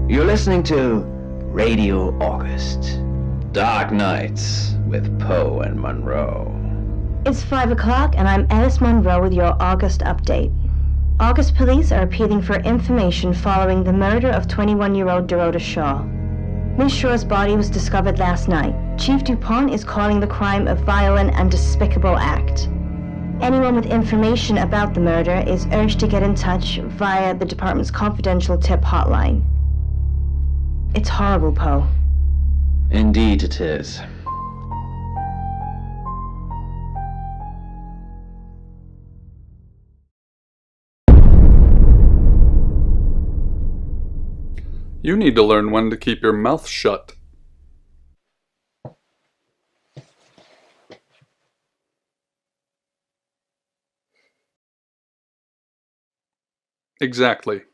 You're listening to Radio August. Dark Nights with Poe and Monroe. It's 5 o'clock and I'm Alice Monroe with your August update. August police are appealing for information following the murder of 21-year-old Dorota Shaw. Miss Shaw's body was discovered last night. Chief DuPont is calling the crime a violent and despicable act. Anyone with information about the murder is urged to get in touch via the department's confidential tip hotline. It's horrible, Poe. Indeed it is. You need to learn when to keep your mouth shut. Exactly.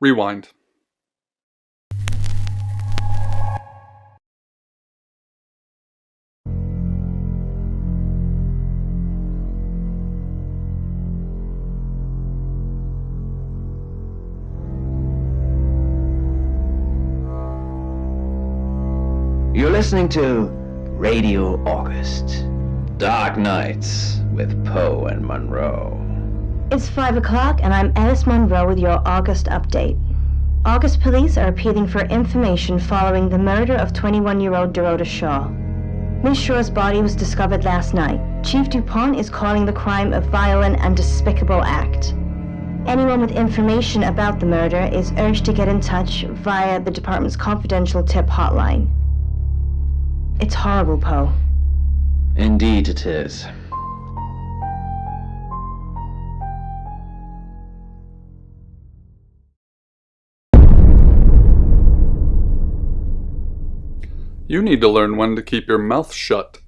Rewind. You're listening to Radio August. Dark Nights with Poe and Monroe. It's 5 o'clock and I'm Alice Monroe with your August update. August police are appealing for information following the murder of 21-year-old Dorota Shaw. Miss Shaw's body was discovered last night. Chief DuPont is calling the crime a violent and despicable act. Anyone with information about the murder is urged to get in touch via the department's confidential tip hotline. It's horrible, Poe. Indeed it is. You need to learn when to keep your mouth shut.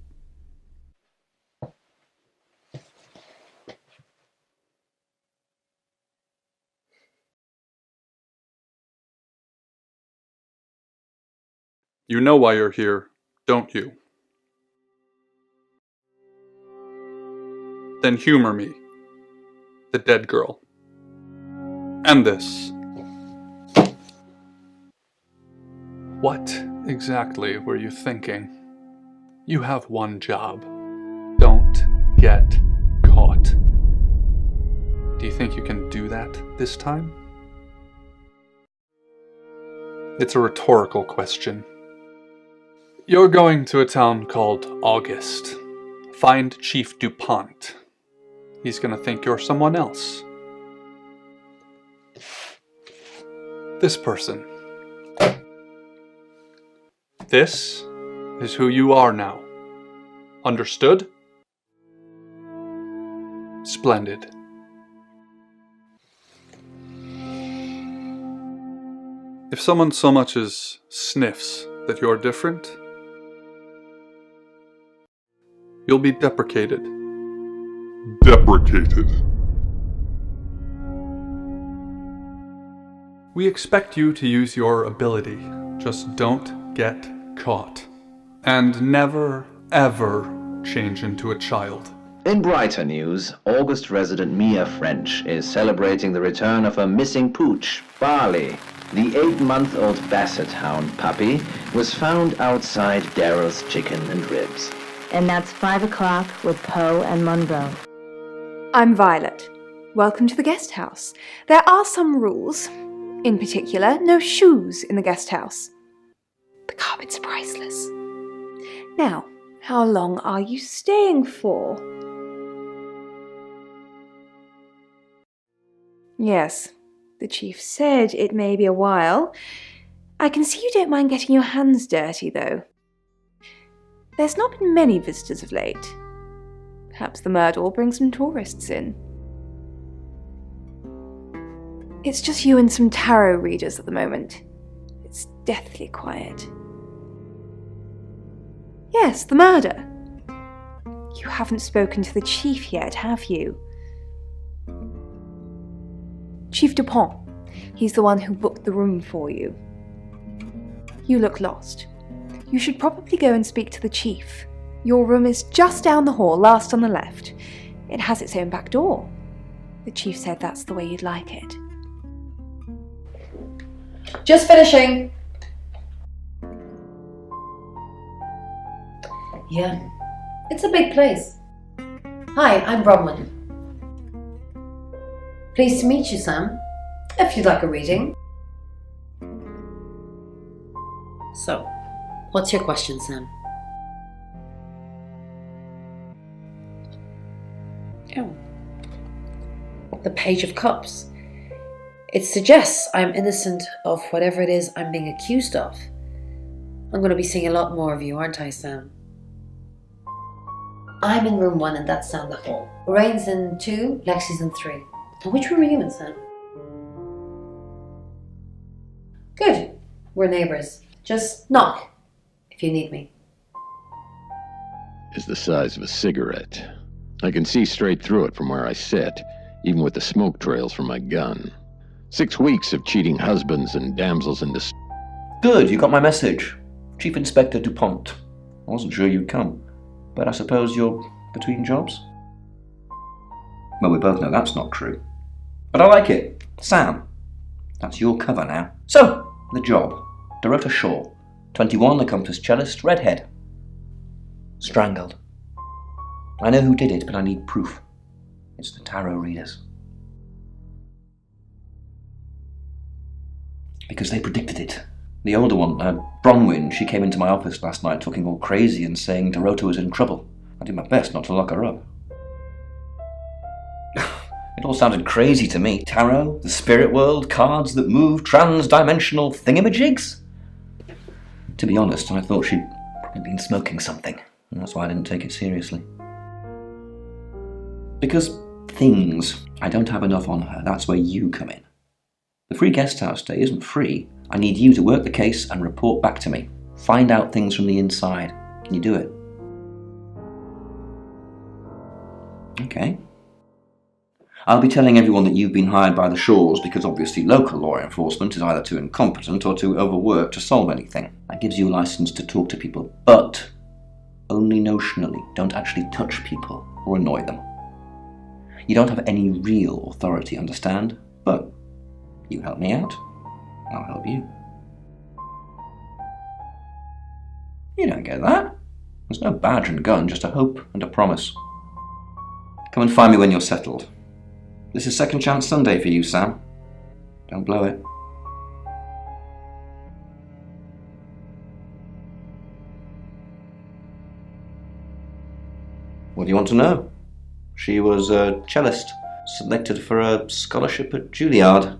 You know why you're here, don't you? Then humor me, the dead girl. And this. What exactly were you thinking? You have one job. Don't get caught. Do you think you can do that this time? It's a rhetorical question. You're going to a town called August. Find Chief DuPont. He's gonna think you're someone else. This person. This is who you are now. Understood? Splendid. If someone so much as sniffs that you're different, you'll be deprecated. Deprecated. We expect you to use your ability. Just don't get caught. And never, ever change into a child. In brighter news, August resident Mia French is celebrating the return of her missing pooch, Barley. The 8-month-old Basset Hound puppy was found outside Daryl's Chicken and Ribs. And that's 5 o'clock with Poe and Monroe. I'm Violet. Welcome to the guest house. There are some rules. In particular, no shoes in the guest house. The carpets are priceless. Now, how long are you staying for? Yes, the chief said it may be a while. I can see you don't mind getting your hands dirty, though. There's not been many visitors of late. Perhaps the murder will bring some tourists in. It's just you and some tarot readers at the moment. It's deathly quiet. Yes, the murder. You haven't spoken to the chief yet, have you? Chief Dupont. He's the one who booked the room for you. You look lost. You should probably go and speak to the chief. Your room is just down the hall, last on the left. It has its own back door. The chief said that's the way you'd like it. Just finishing. Yeah, it's a big place. Hi, I'm Bronwyn. Pleased to meet you, Sam. If you'd like a reading. So, what's your question, Sam? Oh. The Page of Cups. It suggests I'm innocent of whatever it is I'm being accused of. I'm going to be seeing a lot more of you, aren't I, Sam? I'm in room 1 and that's down the hall. Lorraine's in 2, Lexi's in 3. And which room are you in, Sam? Good. We're neighbours. Just knock if you need me. Is the size of a cigarette. I can see straight through it from where I sit, even with the smoke trails from my gun. 6 weeks of cheating husbands and damsels in distress. Good, you got my message. Chief Inspector Dupont. I wasn't sure you'd come, but I suppose you're between jobs? Well, we both know that's not true. But I like it. Sam. That's your cover now. So, the job. Dorota Shaw. 21, accomplished cellist, redhead. Strangled. I know who did it, but I need proof. It's the tarot readers. Because they predicted it. The older one, Bronwyn, she came into my office last night talking all crazy and saying Dorota was in trouble. I did my best not to lock her up. It all sounded crazy to me. Tarot, the spirit world, cards that move, trans-dimensional thingamajigs. To be honest, I thought she'd probably been smoking something, and that's why I didn't take it seriously. Because things, I don't have enough on her, that's where you come in. The free guest house stay isn't free. I need you to work the case and report back to me. Find out things from the inside. Can you do it? Okay. I'll be telling everyone that you've been hired by the Shaws because obviously local law enforcement is either too incompetent or too overworked to solve anything. That gives you a license to talk to people, but only notionally. Don't actually touch people or annoy them. You don't have any real authority, understand? But you help me out, I'll help you. You don't get that. There's no badge and gun, just a hope and a promise. Come and find me when you're settled. This is Second Chance Sunday for you, Sam. Don't blow it. What do you want to know? She was a cellist, selected for a scholarship at Juilliard.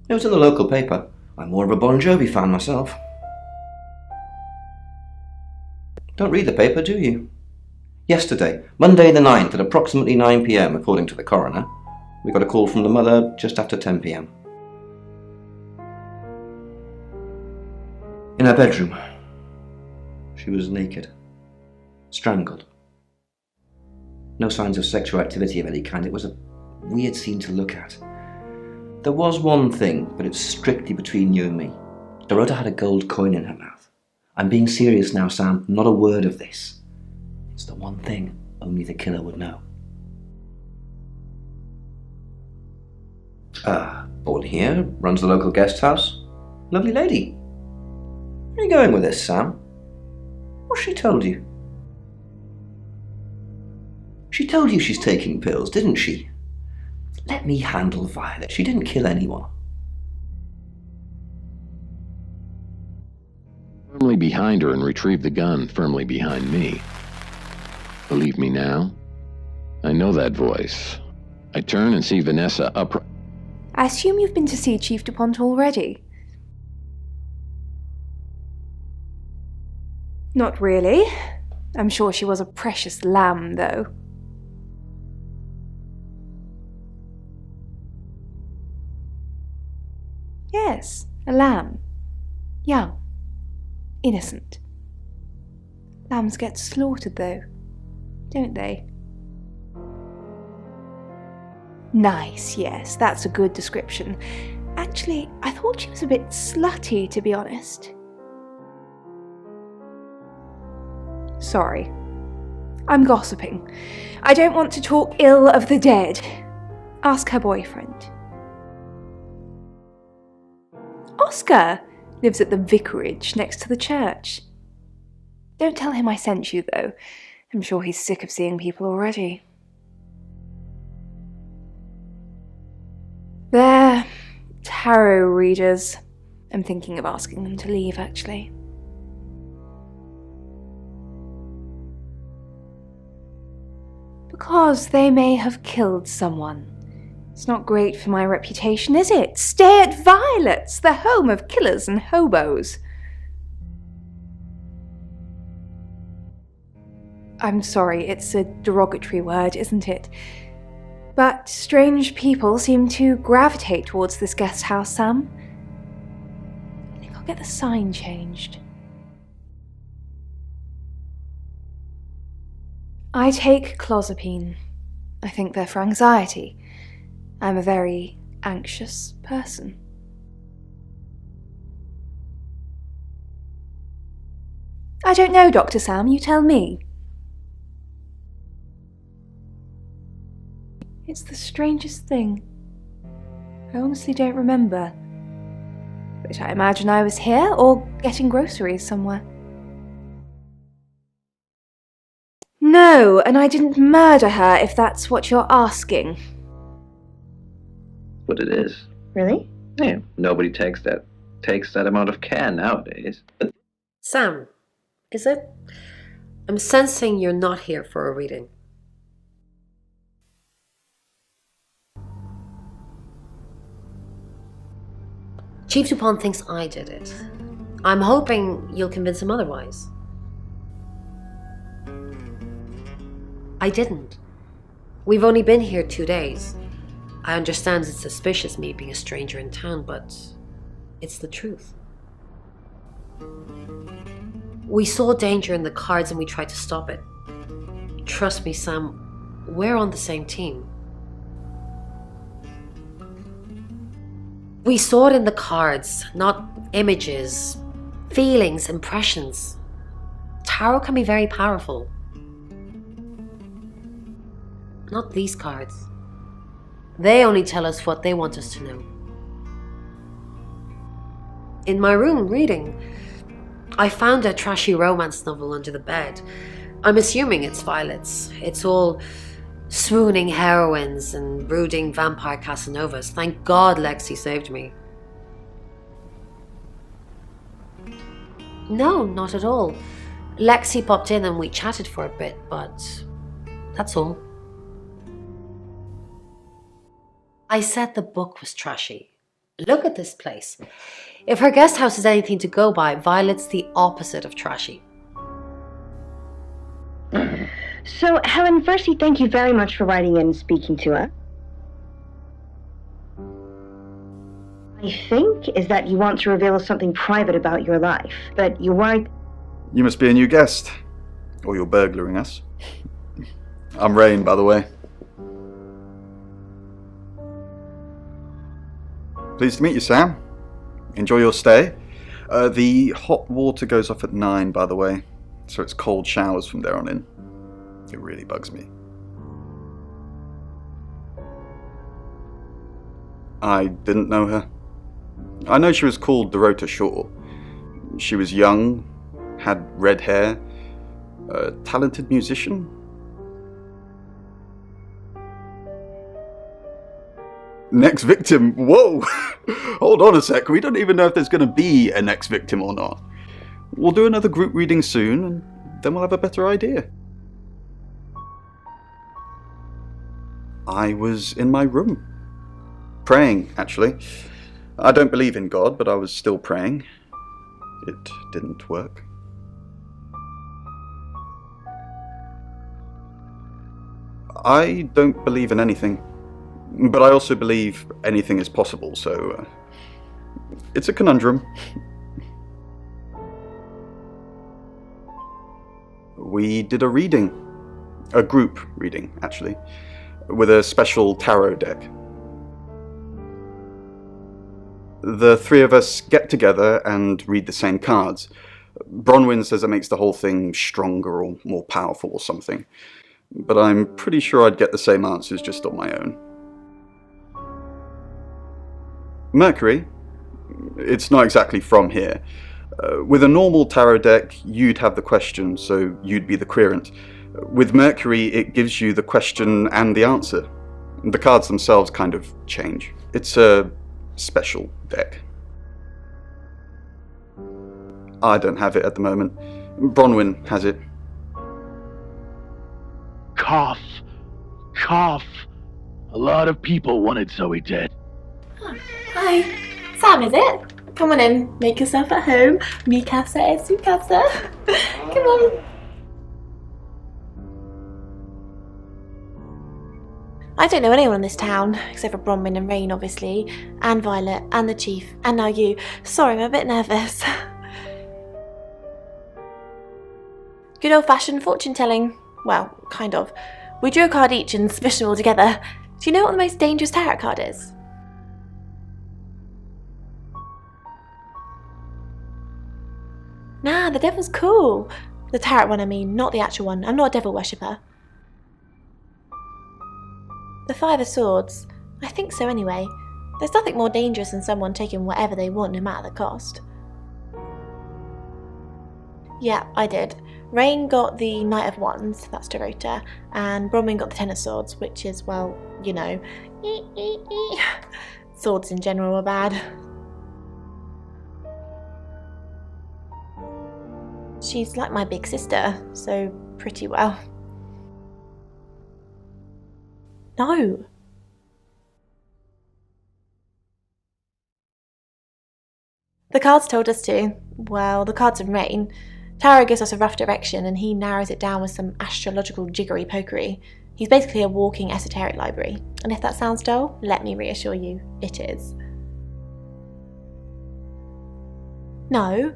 It was in the local paper. I'm more of a Bon Jovi fan myself. Don't read the paper, do you? Yesterday, Monday the 9th at approximately 9 p.m, according to the coroner, we got a call from the mother just after 10 p.m. In her bedroom. She was naked. Strangled. No signs of sexual activity of any kind. It was a weird scene to look at. There was one thing, but it's strictly between you and me. Dorota had a gold coin in her mouth. I'm being serious now, Sam. Not a word of this. It's the one thing only the killer would know. Born here, runs the local guest house. Lovely lady. Where are you going with this, Sam? What's she told you? She told you she's taking pills, didn't she? Let me handle Violet. She didn't kill anyone. Firmly behind her and retrieve the gun firmly behind me. Believe me now? I know that voice. I turn and see Vanessa upright. I assume you've been to see Chief Dupont already? Not really. I'm sure she was a precious lamb, though. Yes, a lamb. Young. Innocent. Lambs get slaughtered, though. don't they? Nice, yes, that's a good description. Actually, I thought she was a bit slutty, to be honest. Sorry. I'm gossiping. I don't want to talk ill of the dead. Ask her boyfriend. Oscar lives at the vicarage next to the church. Don't tell him I sent you, though. I'm sure he's sick of seeing people already. They're tarot readers. I'm thinking of asking them to leave, actually. Because they may have killed someone. It's not great for my reputation, is it? Stay at Violet's, the home of killers and hobos. I'm sorry, it's a derogatory word, isn't it? But strange people seem to gravitate towards this guest house, Sam. I think I'll get the sign changed. I take clozapine. I think they're for anxiety. I'm a very anxious person. I don't know, Dr. Sam, you tell me. It's the strangest thing. I honestly don't remember. But I imagine I was here or getting groceries somewhere. No, and I didn't murder her, if that's what you're asking. What it is. Really? Yeah, nobody takes that amount of care nowadays. Sam, is it? I'm sensing you're not here for a reading. Chief Dupont thinks I did it. I'm hoping you'll convince him otherwise. I didn't. We've only been here 2 days. I understand it's suspicious me being a stranger in town, but it's the truth. We saw danger in the cards and we tried to stop it. Trust me, Sam, we're on the same team. We saw it in the cards, not images, feelings, impressions. Tarot can be very powerful. Not these cards. They only tell us what they want us to know. In my room, reading, I found a trashy romance novel under the bed. I'm assuming it's Violet's. It's all swooning heroines and brooding vampire Casanovas. Thank God Lexi saved me. No, not at all. Lexi popped in and we chatted for a bit, but that's all. I said the book was trashy. Look at this place. If her guest house is anything to go by, Violet's the opposite of trashy. So, Helen, firstly, thank you very much for writing in and speaking to us. I think is that you want to reveal something private about your life, but you're worried. You must be a new guest. Or you're burglaring us. I'm Rain, by the way. Pleased to meet you, Sam. Enjoy your stay. The hot water goes off at 9, by the way, so it's cold showers from there on in. It really bugs me. I didn't know her. I know she was called Dorota Shaw. She was young, had red hair, a talented musician. Next victim? Whoa! Hold on a sec, we don't even know if there's going to be a next victim or not. We'll do another group reading soon, and then we'll have a better idea. I was in my room. Praying, actually. I don't believe in God, but I was still praying. It didn't work. I don't believe in anything. But I also believe anything is possible, so it's a conundrum. We did a reading. A group reading, actually, with a special tarot deck. The three of us get together and read the same cards. Bronwyn says it makes the whole thing stronger or more powerful or something, but I'm pretty sure I'd get the same answers just on my own. Mercury, it's not exactly from here. With a normal tarot deck, you'd have the question, so you'd be the querent. With Mercury, it gives you the question and the answer. The cards themselves kind of change. It's a special deck. I don't have it at the moment. Bronwyn has it. Cough. Cough. A lot of people wanted Zoe dead. Oh, hi. Sam, is it? Come on in. Make yourself at home. Mi casa es su casa. Come on. I don't know anyone in this town, except for Bronwyn and Rain, obviously, and Violet, and the Chief, and now you. Sorry, I'm a bit nervous. Good old-fashioned fortune-telling. Well, kind of. We drew a card each and smushed them all together. Do you know what the most dangerous tarot card is? Nah, the devil's cool. The tarot one, I mean, not the actual one. I'm not a devil worshipper. The Five of Swords. I think so anyway. There's nothing more dangerous than someone taking whatever they want, no matter the cost. Yeah, I did. Rain got the Knight of Wands, that's Dorota, and Bronwyn got the Ten of Swords, which is, well, you know, swords in general are bad. She's like my big sister, so pretty well. No. The cards told us to. Well, the cards of Rain. Tarot gives us a rough direction and he narrows it down with some astrological jiggery-pokery. He's basically a walking esoteric library. And if that sounds dull, let me reassure you, it is. No?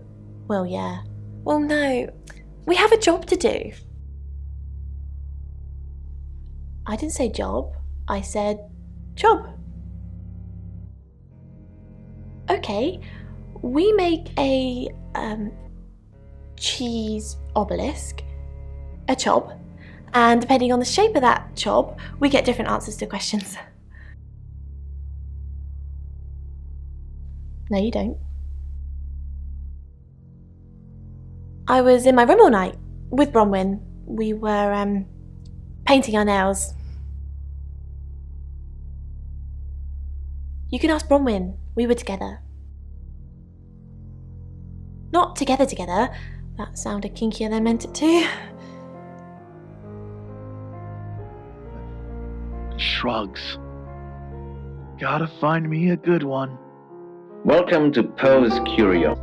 Well, yeah. Well, no. We have a job to do. I didn't say job. I said job. Okay. We make a cheese obelisk, a chob, and depending on the shape of that chob, we get different answers to questions. No, you don't. I was in my room all night with Bronwyn. We were painting our nails. You can ask Bronwyn. We were together. Not together. That sounded kinkier than I meant it to. Shrugs. Gotta find me a good one. Welcome to Poe's Curio.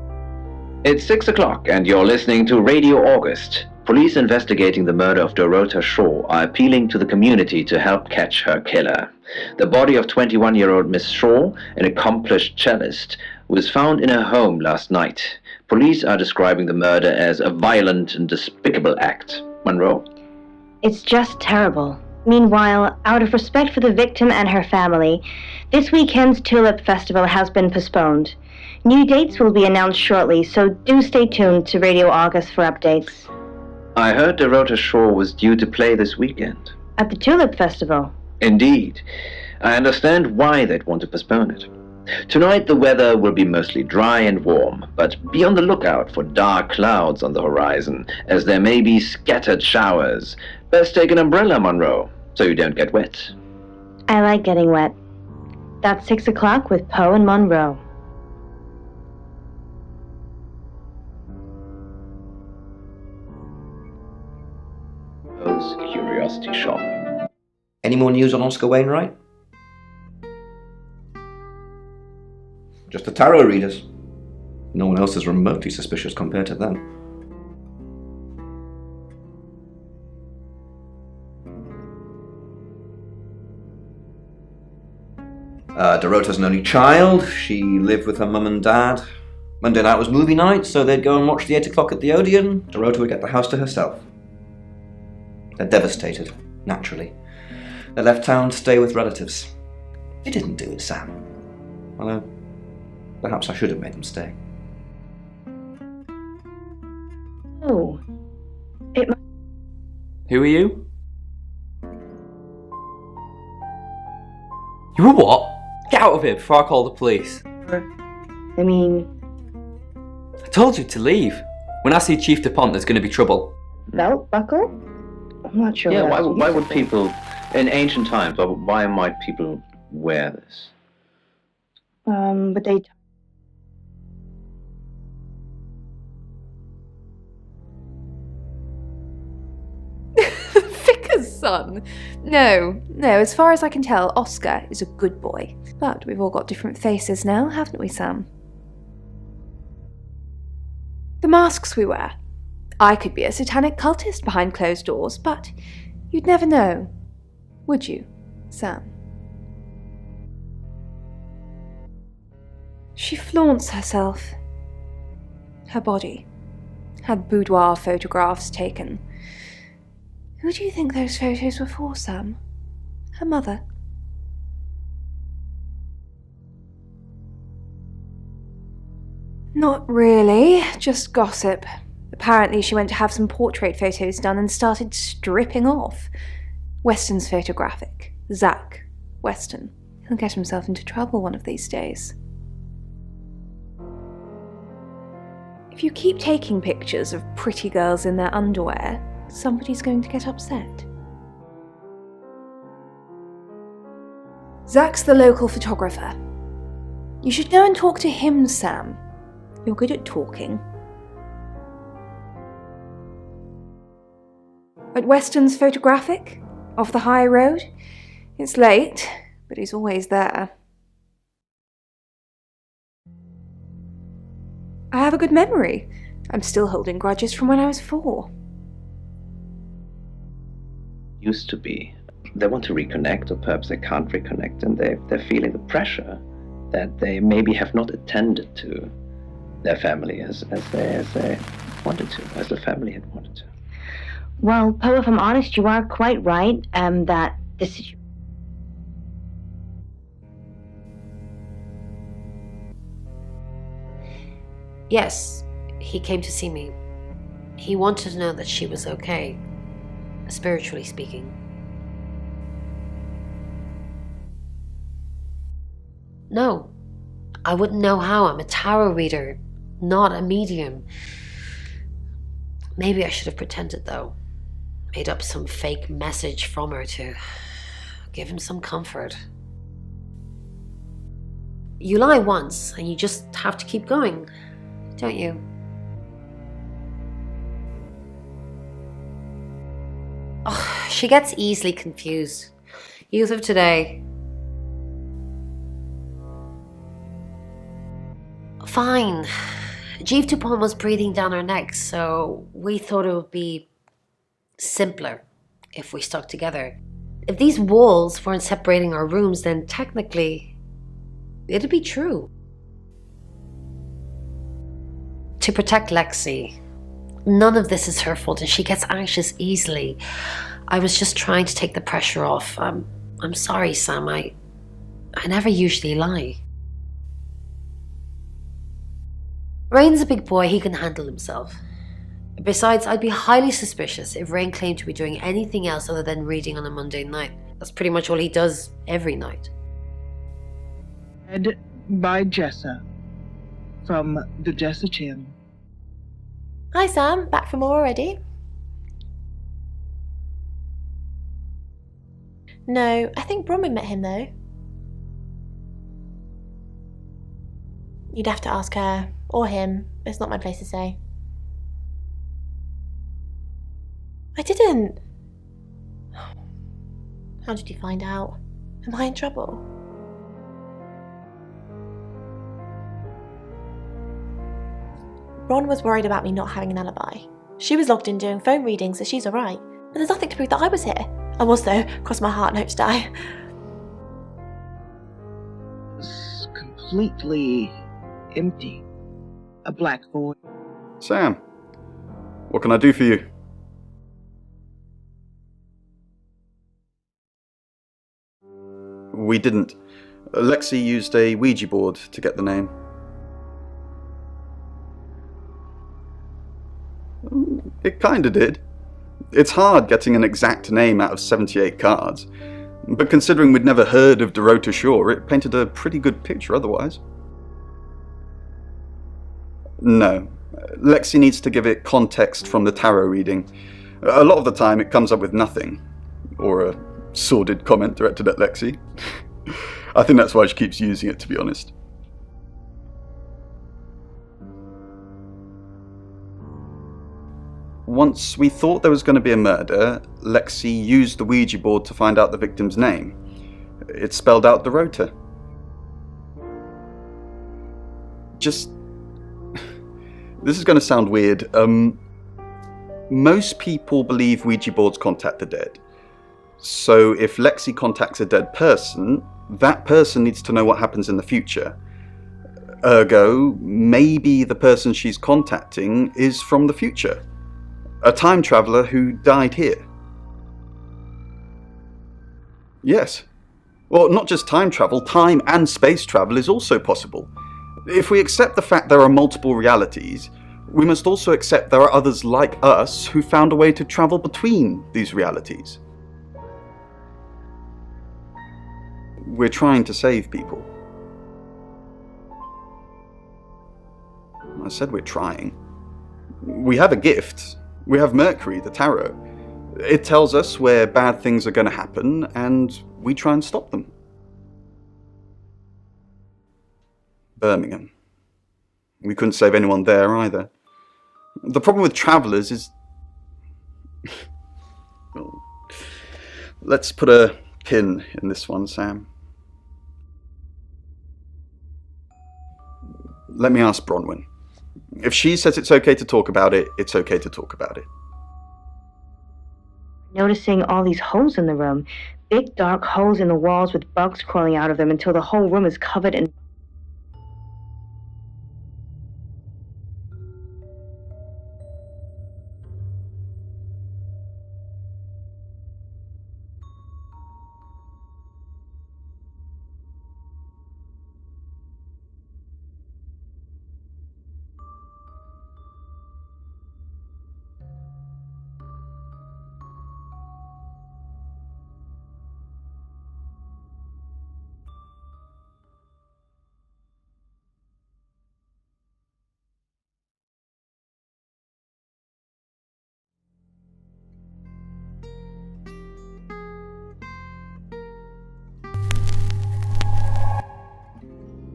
It's 6 o'clock and you're listening to Radio August. Police investigating the murder of Dorota Shaw are appealing to the community to help catch her killer. The body of 21-year-old Miss Shaw, an accomplished cellist, was found in her home last night. Police are describing the murder as a violent and despicable act. Monroe. It's just terrible. Meanwhile, out of respect for the victim and her family, this weekend's Tulip Festival has been postponed. New dates will be announced shortly, so do stay tuned to Radio August for updates. I heard Dorota Shaw was due to play this weekend. At the Tulip Festival? Indeed. I understand why they'd want to postpone it. Tonight the weather will be mostly dry and warm, but be on the lookout for dark clouds on the horizon, as there may be scattered showers. Best take an umbrella, Monroe, so you don't get wet. I like getting wet. That's 6 o'clock with Poe and Monroe. Poe's Curiosity Shop. Any more news on Oscar Wainwright? Just the tarot readers. No one else is remotely suspicious compared to them. Dorota's an only child. She lived with her mum and dad. Monday night was movie night, so they'd go and watch the 8 o'clock at the Odeon. Dorota would get the house to herself. They're devastated, naturally. They left town to stay with relatives. You didn't do it, Sam. Although, perhaps I should have made them stay. Oh. Who are you? You were what? Get out of here before I call the police. I mean, I told you to leave. When I see Chief DuPont, there's going to be trouble. belt buckle? I'm not sure. Yeah, what why would people, in ancient times, why might people wear this? But they... Vicar's son? No, as far as I can tell, Oscar is a good boy. But we've all got different faces now, haven't we, Sam? The masks we wear. I could be a satanic cultist behind closed doors, but you'd never know. Would you, Sam? She flaunts herself. Her body. Had boudoir photographs taken. Who do you think those photos were for, Sam? Her mother? Not really, just gossip. Apparently she went to have some portrait photos done and started stripping off. Weston's photographic. Zach Weston. He'll get himself into trouble one of these days. If you keep taking pictures of pretty girls in their underwear, somebody's going to get upset. Zach's the local photographer. You should go and talk to him, Sam. You're good at talking. At Weston's photographic, off the high road. It's late, but he's always there. I have a good memory. I'm still holding grudges from when I was 4. Used to be. They want to reconnect, or perhaps they can't reconnect, and they're feeling the pressure that they maybe have not attended to their family as they wanted to, as the family had wanted to. Well, Poe, if I'm honest, you are quite right, that this is... Yes, he came to see me. He wanted to know that she was okay, spiritually speaking. No, I wouldn't know how. I'm a tarot reader, not a medium. Maybe I should have pretended, though. Made up some fake message from her to give him some comfort. You lie once, and you just have to keep going, don't you? Oh, she gets easily confused. Youth of today. Fine. Chief DuPont was breathing down her neck, so we thought it would be simpler if we stuck together. If these walls weren't separating our rooms, then technically it'd be true. To protect Lexi. None of this is her fault, and she gets anxious easily. I was just trying to take the pressure off. I'm sorry, Sam. I never usually lie. Rain's a big boy, he can handle himself. Besides, I'd be highly suspicious if Rain claimed to be doing anything else other than reading on a Monday night. That's pretty much all he does every night. Read by Jessa from the Jessa channel. Hi Sam, back from more already? No, I think Bronwyn met him though. You'd have to ask her, or him. It's not my place to say. I didn't. How did you find out? Am I in trouble? Ron was worried about me not having an alibi. She was logged in doing phone readings, so she's alright. But there's nothing to prove that I was here. I was though, cross my heart and hope to die. It's completely empty. A black void. Sam, what can I do for you? We didn't. Lexi used a Ouija board to get the name. It kinda did. It's hard getting an exact name out of 78 cards, but considering we'd never heard of Dorota Shaw, it painted a pretty good picture otherwise. No. Lexi needs to give it context from the tarot reading. A lot of the time it comes up with nothing. Or a sordid comment directed at Lexi. I think that's why she keeps using it, to be honest. Once we thought there was going to be a murder, Lexi used the Ouija board to find out the victim's name. It spelled out Dorota. Just... This is going to sound weird. Most people believe Ouija boards contact the dead. So if Lexi contacts a dead person, that person needs to know what happens in the future. Ergo, maybe the person she's contacting is from the future. A time traveller who died here. Yes. Well, not just time travel, time and space travel is also possible. If we accept the fact there are multiple realities, we must also accept there are others like us who found a way to travel between these realities. We're trying to save people. I said we're trying. We have a gift. We have Mercury, the tarot. It tells us where bad things are going to happen, and we try and stop them. Birmingham. We couldn't save anyone there either. The problem with travellers is... Well, let's put a pin in this one, Sam. Let me ask Bronwyn. If she says it's okay to talk about it, it's okay to talk about it. Noticing all these holes in the room. Big dark holes in the walls with bugs crawling out of them until the whole room is covered in...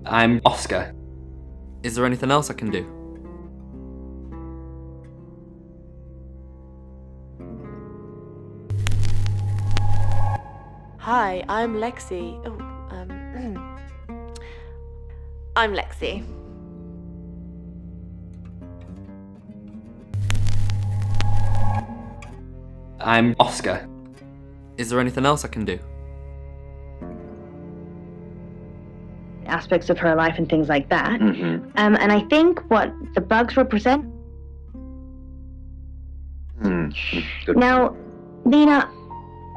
I'm Oscar. Is there anything else I can do? Hi, I'm Lexi. I'm Lexi. I'm Oscar. Is there anything else I can do? aspects of her life and things like that. Mm-hmm. And I think what the bugs represent... Good. Now, Lena,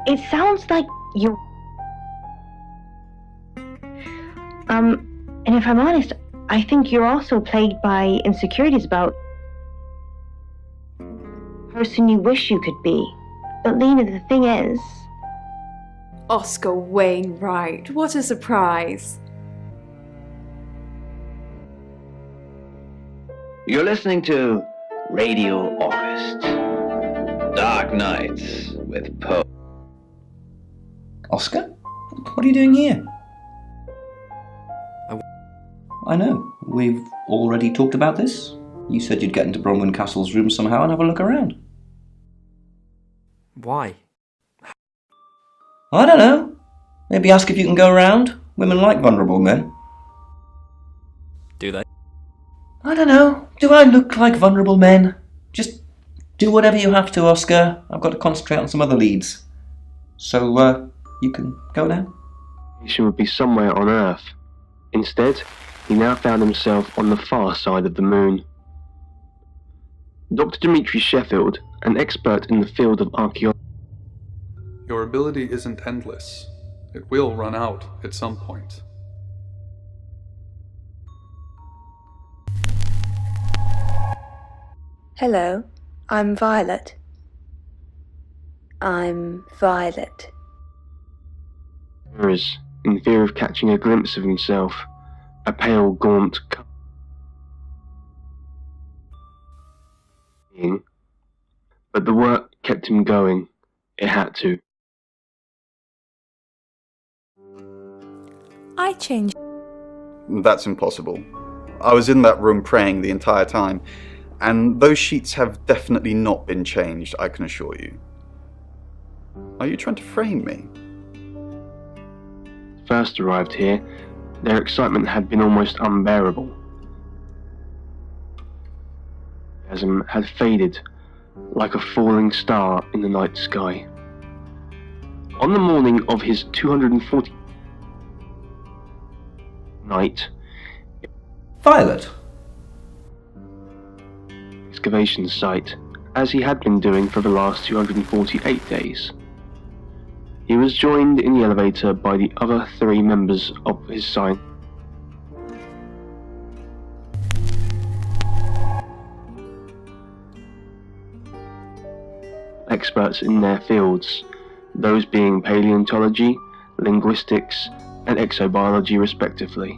it sounds like you... and if I'm honest, I think you're also plagued by insecurities about the person you wish you could be. But Lena, the thing is... Oscar Wainwright, what a surprise. You're listening to Radio August. Dark Nights with Poe. Oscar? What are you doing here? I know. We've already talked about this. You said you'd get into Bronwyn Castle's room somehow and have a look around. Why? I don't know. Maybe ask if you can go around. Women like vulnerable men. Do they? I don't know. Do I look like vulnerable men? Just do whatever you have to, Oscar. I've got to concentrate on some other leads. So, you can go now? He would be somewhere on Earth. Instead, he now found himself on the far side of the moon. Dr. Dimitri Sheffield, an expert in the field of archaeology. Your ability isn't endless. It will run out at some point. Hello, I'm Violet. I'm Violet. Mirrors, in fear of catching a glimpse of himself, a pale, gaunt being. But the work kept him going. It had to. I changed. That's impossible. I was in that room praying the entire time, and those sheets have definitely not been changed, I can assure you. Are you trying to frame me? First arrived here, their excitement had been almost unbearable. Enthusiasm had faded like a falling star in the night sky. On the morning of his 240th night, Violet? excavation site, as he had been doing for the last 248 days. He was joined in the elevator by the other 3 members of his science experts in their fields, those being paleontology, linguistics, and exobiology respectively.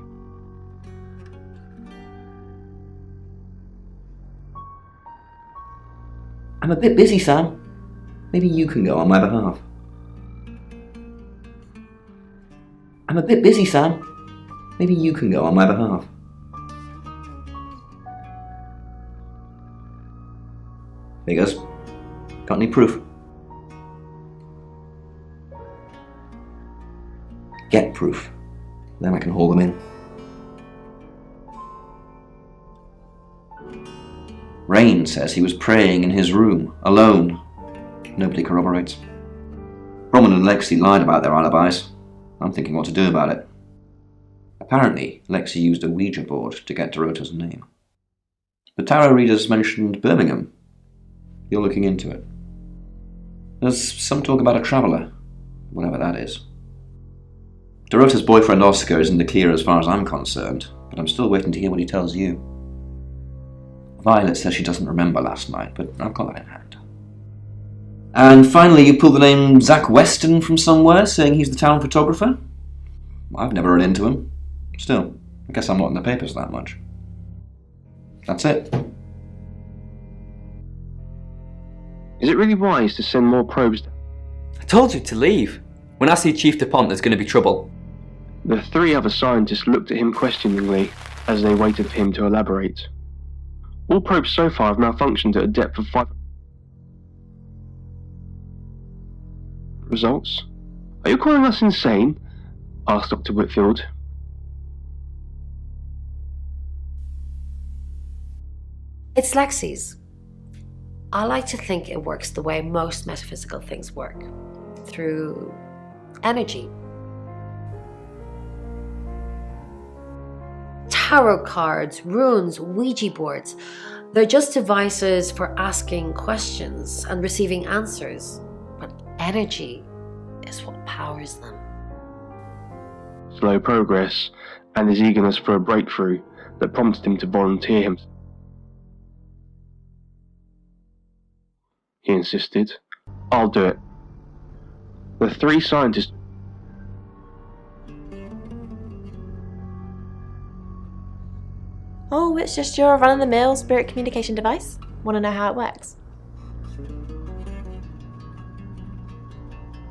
I'm a bit busy, Sam. Maybe you can go on my behalf. I'm a bit busy, Sam. Maybe you can go on my behalf. There he goes. Got any proof? Get proof. Then I can haul them in. Rain says he was praying in his room, alone. Nobody corroborates. Roman and Lexi lied about their alibis. I'm thinking what to do about it. Apparently, Lexi used a Ouija board to get Dorota's name. The tarot readers mentioned Birmingham. You're looking into it. There's some talk about a traveller, whatever that is. Dorota's boyfriend Oscar is in the clear as far as I'm concerned, but I'm still waiting to hear what he tells you. Violet says she doesn't remember last night, but I've got that in hand. And finally, you pulled the name Zach Weston from somewhere, saying he's the town photographer? I've never run into him. Still, I guess I'm not in the papers that much. That's it. Is it really wise to send more probes? I told you to leave. When I see Chief DuPont, there's going to be trouble. The 3 other scientists looked at him questioningly as they waited for him to elaborate. All probes so far have malfunctioned at a depth of 5. Results? Are you calling us insane? Asked Dr. Whitfield. It's Lexi's. I like to think it works the way most metaphysical things work, through energy. Tarot cards, runes, Ouija boards, they're just devices for asking questions and receiving answers, but energy is what powers them. Slow progress, and his eagerness for a breakthrough that prompted him to volunteer himself. He insisted. I'll do it. The 3 scientists. Oh, it's just your run-of-the-mill spirit communication device? Want to know how it works?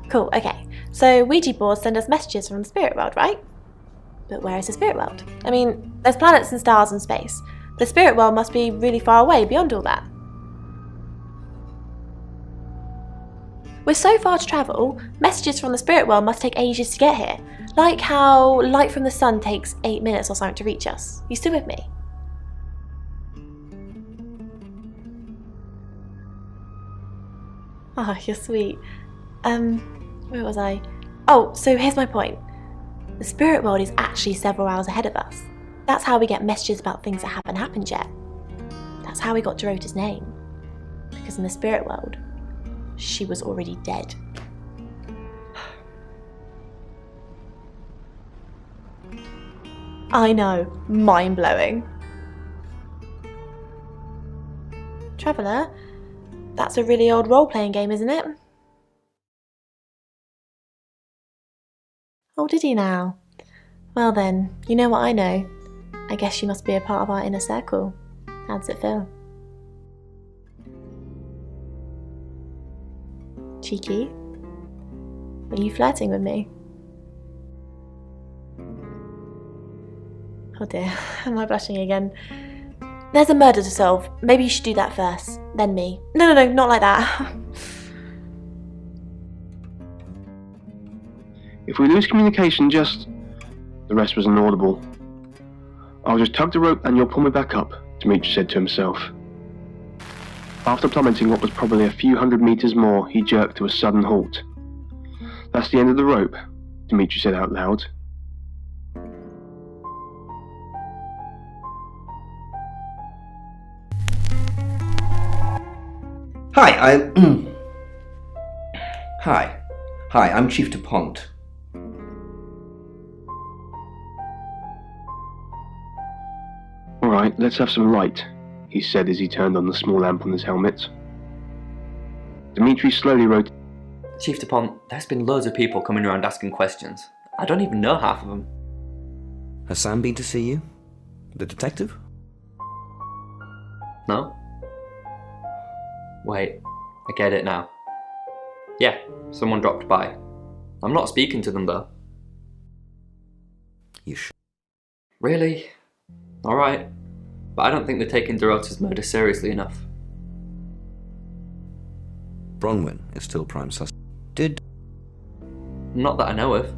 Cool, okay. So Ouija boards send us messages from the spirit world, right? But where is the spirit world? I mean, there's planets and stars in space. The spirit world must be really far away beyond all that. With so far to travel, messages from the spirit world must take ages to get here. Like how light from the sun takes 8 minutes or something to reach us. You still with me? Oh, you're sweet. Where was I? Oh, so here's my point. The spirit world is actually several hours ahead of us. That's how we get messages about things that haven't happened yet. That's how we got Dorota's name. Because in the spirit world, she was already dead. I know, mind-blowing. Traveller, that's a really old role-playing game, isn't it? Oh, did you now? Well then, you know what I know. I guess you must be a part of our inner circle. How does it feel? Cheeky? Are you flirting with me? Oh dear, am I blushing again? There's a murder to solve. Maybe you should do that first, then me. No, not like that. If we lose communication, just... The rest was inaudible. I'll just tug the rope and you'll pull me back up, Dimitri said to himself. After plummeting what was probably a few hundred meters more, he jerked to a sudden halt. That's the end of the rope, Dimitri said out loud. Hi, I'm Chief DuPont. Alright, let's have some light, he said as he turned on the small lamp on his helmet. Dimitri slowly wrote, Chief DuPont, there's been loads of people coming around asking questions. I don't even know half of them. Has Sam been to see you? The detective? No? Wait, I get it now. Yeah, someone dropped by. I'm not speaking to them though. You sure? Really? Alright. But I don't think they're taking Dorota's murder seriously enough. Bronwyn is still prime suspect. Not that I know of.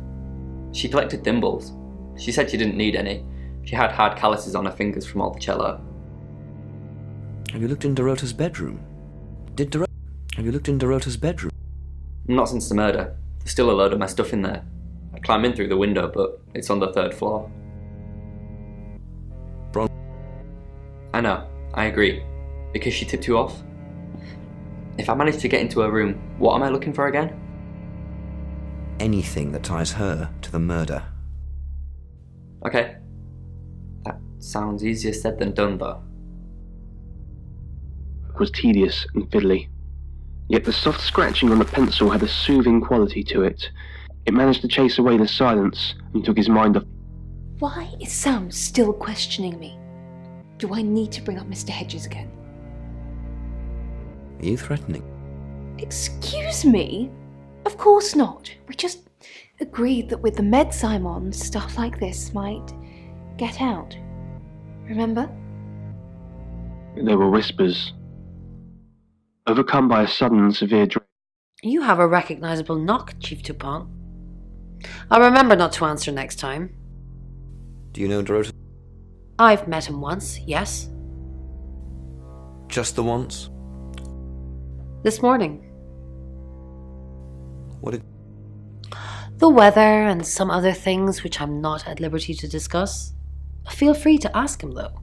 She collected thimbles. She said she didn't need any. She had hard calluses on her fingers from all the cello. Have you looked in Dorota's bedroom? Have you looked in Dorota's bedroom? Not since the murder. There's still a load of my stuff in there. I climb in through the window, but it's on the 3rd floor. I know, I agree. Because she tipped you off? If I manage to get into her room, what am I looking for again? Anything that ties her to the murder. Okay. That sounds easier said than done, though. It was tedious and fiddly. Yet the soft scratching on the pencil had a soothing quality to it. It managed to chase away the silence and took his mind off. Why is Sam still questioning me? Do I need to bring up Mr. Hedges again? Are you threatening? Excuse me? Of course not. We just agreed that with the meds I'm on, stuff like this might get out. Remember? There were whispers. Overcome by a sudden and severe dread. You have a recognizable knock, Chief DuPont. I'll remember not to answer next time. Do you know Dorota? I've met him once, yes. Just the once? This morning. What did... The weather and some other things which I'm not at liberty to discuss. Feel free to ask him, though.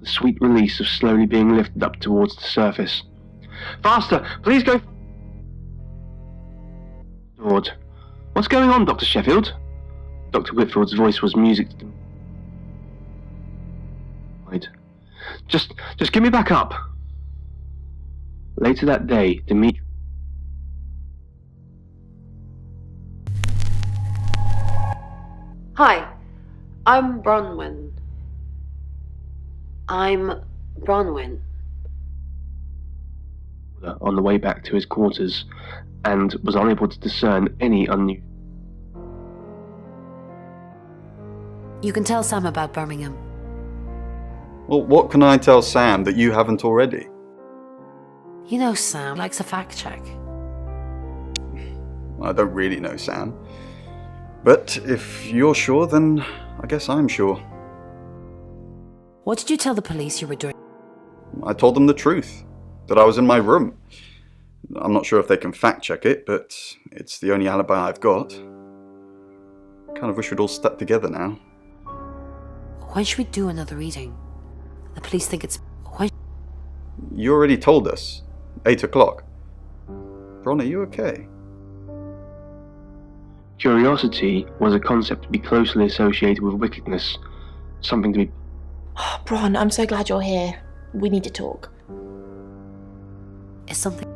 The sweet release of slowly being lifted up towards the surface. Faster! Please go... Lord. What's going on, Dr. Sheffield? Dr. Whitfield's voice was music to them. Just get me back up. Later that day, Dimitri... Hi, I'm Bronwyn. On the way back to his quarters, and was unable to discern any unusual... You can tell Sam about Birmingham. Well, what can I tell Sam that you haven't already? You know Sam likes a fact check. I don't really know Sam. But if you're sure, then I guess I'm sure. What did you tell the police you were doing? I told them the truth, that I was in my room. I'm not sure if they can fact check it, but it's the only alibi I've got. Kind of wish we'd all stuck together now. When should we do another reading? The police think it's... You already told us. 8 o'clock. Bron, are you okay? Curiosity was a concept to be closely associated with wickedness, something to be... Oh, Bron, I'm so glad you're here. We need to talk. Is something...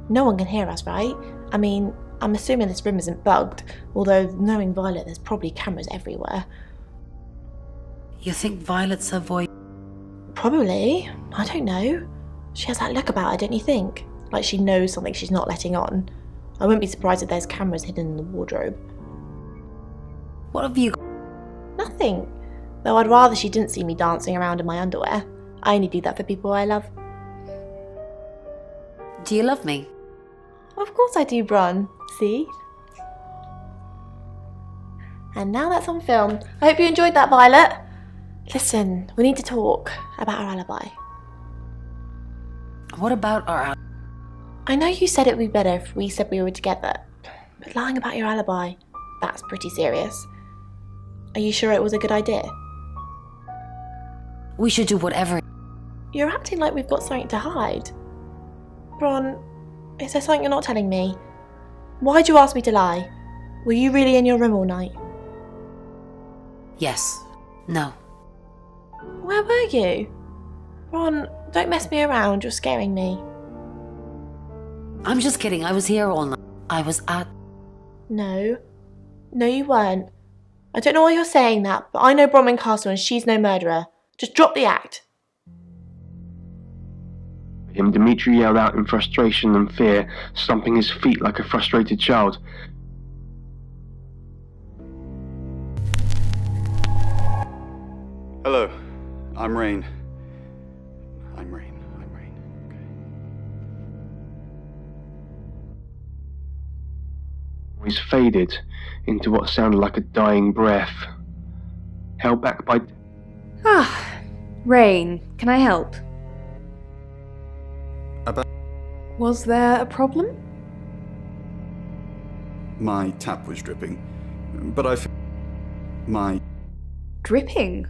No one can hear us, right? I mean, I'm assuming this room isn't bugged, although knowing Violet, there's probably cameras everywhere. You think Violet's her voice? Probably. I don't know. She has that look about her, don't you think? Like she knows something she's not letting on. I wouldn't be surprised if there's cameras hidden in the wardrobe. What have you... Nothing. Though I'd rather she didn't see me dancing around in my underwear. I only do that for people I love. Do you love me? Of course I do, Bron. See? And now that's on film. I hope you enjoyed that, Violet. Listen, we need to talk about our alibi. What about our... I know you said it would be better if we said we were together, but lying about your alibi, that's pretty serious. Are you sure it was a good idea? We should do whatever... You're acting like we've got something to hide. Bron, is there something you're not telling me? Why'd you ask me to lie? Were you really in your room all night? Yes. No. Where were you? Bron, don't mess me around, you're scaring me. I'm just kidding, I was here all night. I was at... No. No, you weren't. I don't know why you're saying that, but I know Bronwyn Castle and she's no murderer. Just drop the act. Him, Dimitri yelled out in frustration and fear, stomping his feet like a frustrated child. Hello, I'm Rain. He's faded into what sounded like a dying breath, held back by... Ah, Rain, can I help? Was there a problem? My tap was dripping, but my... Dripping?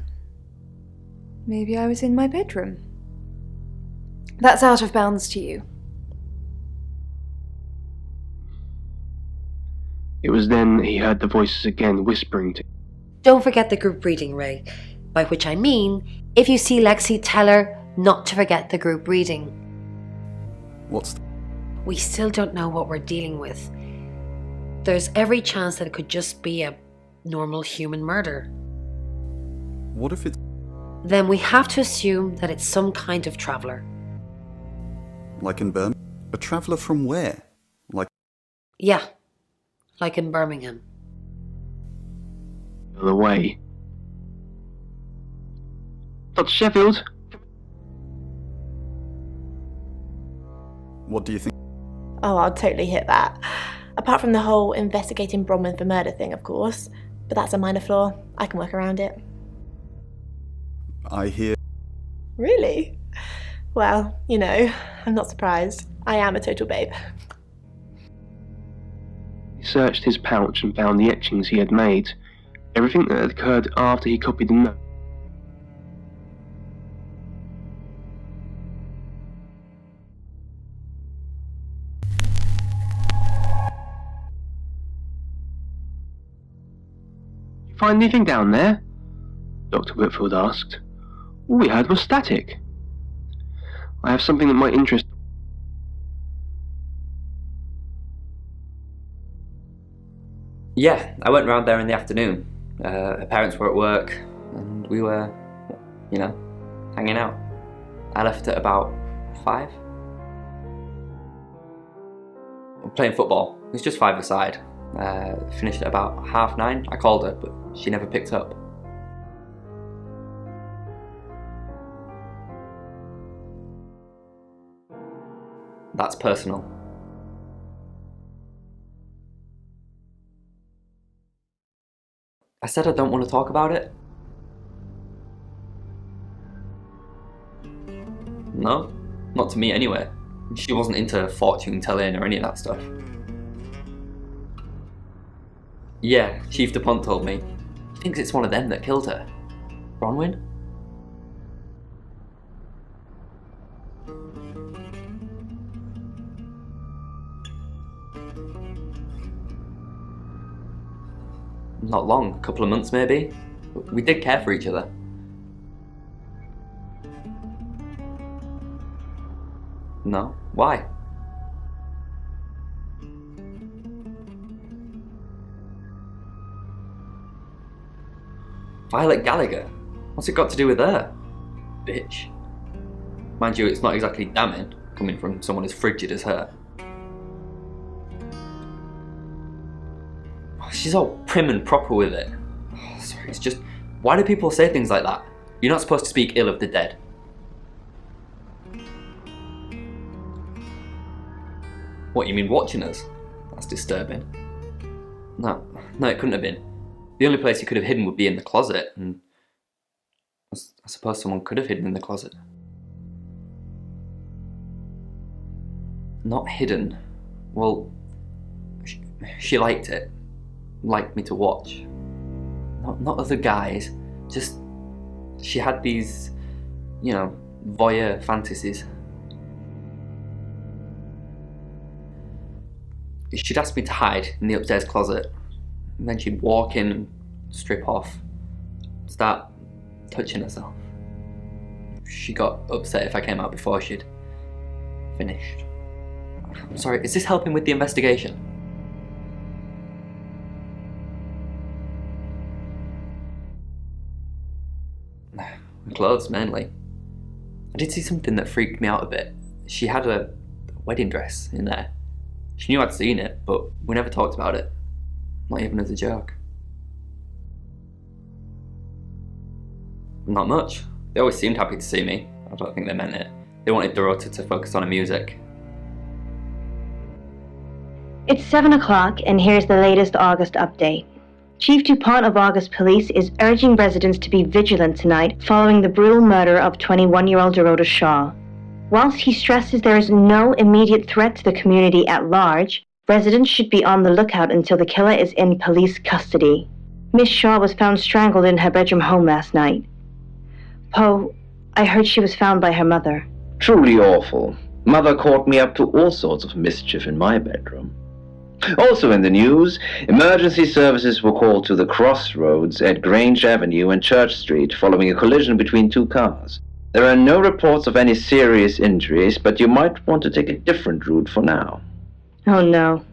Maybe I was in my bedroom. That's out of bounds to you. It was then he heard the voices again whispering to... Don't forget the group reading, Ray. By which I mean, if you see Lexi, tell her not to forget the group reading. What's... We still don't know what we're dealing with. There's every chance that it could just be a normal human murder. What if it's... Then we have to assume that it's some kind of traveller. Like in Birmingham? A traveller from where? Like... Yeah, like in Birmingham. The way. Dr. Sheffield? What do you think? Oh, I'll totally hit that. Apart from the whole investigating Bronwyn for murder thing, of course. But that's a minor flaw. I can work around it. I hear... Really? Well, you know, I'm not surprised. I am a total babe. He searched his pouch and found the etchings he had made. Everything that had occurred after he copied the note. You find anything down there? Dr. Whitfield asked. All we heard was static. I have something that might interest... Yeah, I went round there in the afternoon. Her parents were at work, and we were, you know, hanging out. I left at about 5. Playing football. It was just 5-a-side. Finished at about 9:30. I called her, but she never picked up. That's personal. I said I don't want to talk about it. No, not to me anyway. She wasn't into fortune telling or any of that stuff. Yeah, Chief DuPont told me. He thinks it's one of them that killed her. Bronwyn? Not long, a couple of months maybe. We did care for each other. No? Why? Violet Gallagher? What's it got to do with her? Bitch. Mind you, it's not exactly damning, coming from someone as frigid as her. She's all prim and proper with it. Sorry, it's just, why do people say things like that? You're not supposed to speak ill of the dead. What, you mean watching us? That's disturbing. No, it couldn't have been. The only place you could have hidden would be in the closet, and I suppose someone could have hidden in the closet. Not hidden. Well, she liked it. Liked me to watch. Not other guys, just she had these, you know, voyeur fantasies. She'd ask me to hide in the upstairs closet, and then she'd walk in and strip off, start touching herself. She got upset if I came out before she'd finished. I'm sorry, is this helping with the investigation? Clothes, mainly. I did see something that freaked me out a bit. She had a wedding dress in there. She knew I'd seen it, but we never talked about it. Not even as a joke. Not much. They always seemed happy to see me. I don't think they meant it. They wanted Dorota to focus on her music. It's 7 o'clock, and here's the latest August update. Chief DuPont of August Police is urging residents to be vigilant tonight following the brutal murder of 21-year-old Dorota Shaw. Whilst he stresses there is no immediate threat to the community at large, residents should be on the lookout until the killer is in police custody. Miss Shaw was found strangled in her bedroom home last night. Poe, I heard she was found by her mother. Truly awful. Mother caught me up to all sorts of mischief in my bedroom. Also in the news, emergency services were called to the crossroads at Grange Avenue and Church Street following a collision between two cars. There are no reports of any serious injuries, but you might want to take a different route for now. Oh no.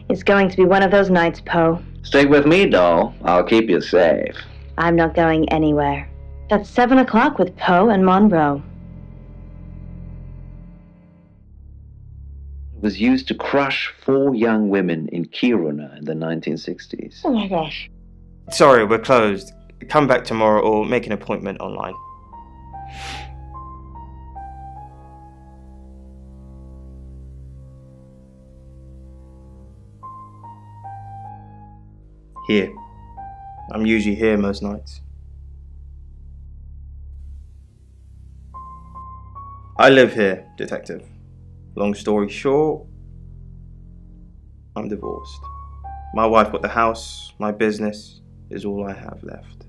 It's going to be one of those nights, Poe. Stick with me, doll. I'll keep you safe. I'm not going anywhere. That's 7 o'clock with Poe and Monroe. Was used to crush 4 young women in Kiruna in the 1960s. Oh my gosh. Sorry, we're closed. Come back tomorrow or make an appointment online. Here. I'm usually here most nights. I live here, Detective. Long story short, I'm divorced. My wife got the house, my business is all I have left.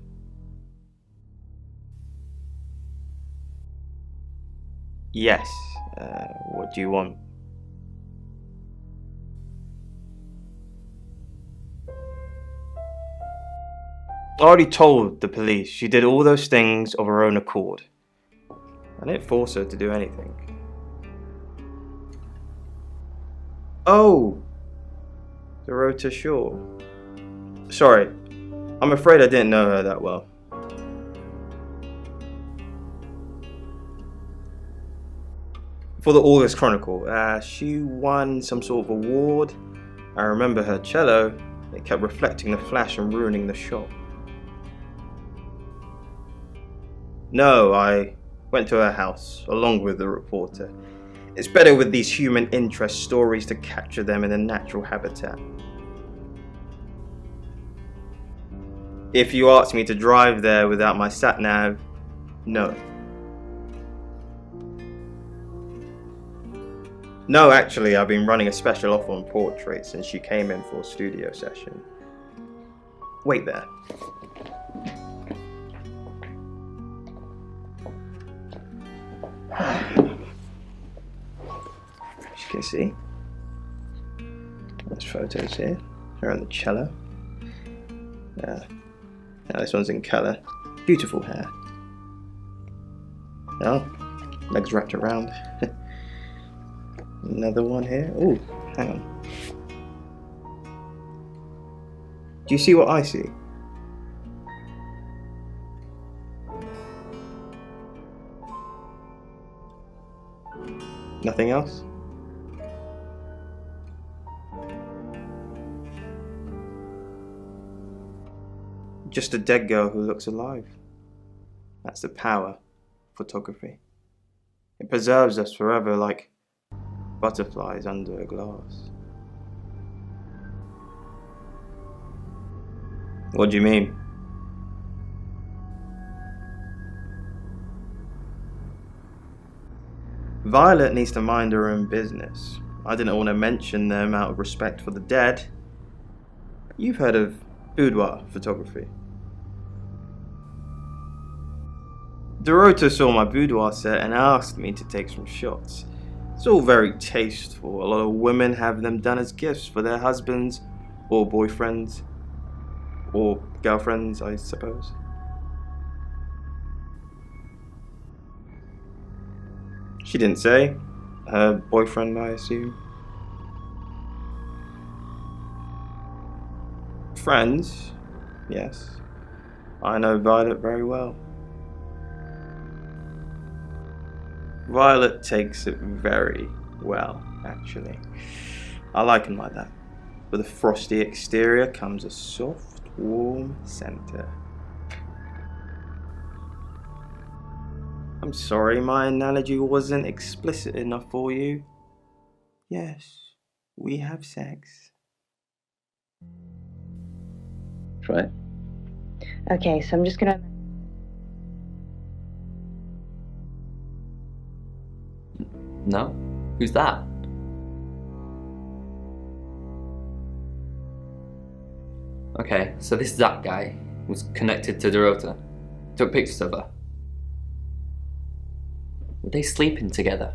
Yes, what do you want? I already told the police she did all those things of her own accord. I didn't force her to do anything. Oh! Dorota Shaw. Sorry, I'm afraid I didn't know her that well. For the August Chronicle, she won some sort of award. I remember her cello. It kept reflecting the flash and ruining the shot. No, I went to her house, along with the reporter. It's better with these human interest stories to capture them in a natural habitat. If you ask me to drive there without my sat-nav, no. No, actually, I've been running a special offer on portraits since she came in for a studio session. Wait there. As you can see, there's photos here. Her on the cello. Yeah. Now this one's in colour. Beautiful hair. Oh, legs wrapped around. Another one here. Oh, hang on. Do you see what I see? Nothing else? Just a dead girl who looks alive. That's the power of photography. It preserves us forever like butterflies under a glass. What do you mean? Violet needs to mind her own business. I didn't want to mention them out of respect for the dead. You've heard of boudoir photography. Dorota saw my boudoir set and asked me to take some shots. It's all very tasteful. A lot of women have them done as gifts for their husbands or boyfriends or girlfriends, I suppose. She didn't say. Her boyfriend, I assume. Friends, yes. I know Violet very well. Violet takes it very well, actually. I like him like that. With a frosty exterior comes a soft, warm center. I'm sorry my analogy wasn't explicit enough for you. Yes, we have sex. Try it. Okay, so I'm just gonna... No? Who's that? Okay, so this Zach guy was connected to Dorota. Took pictures of her. Were they sleeping together?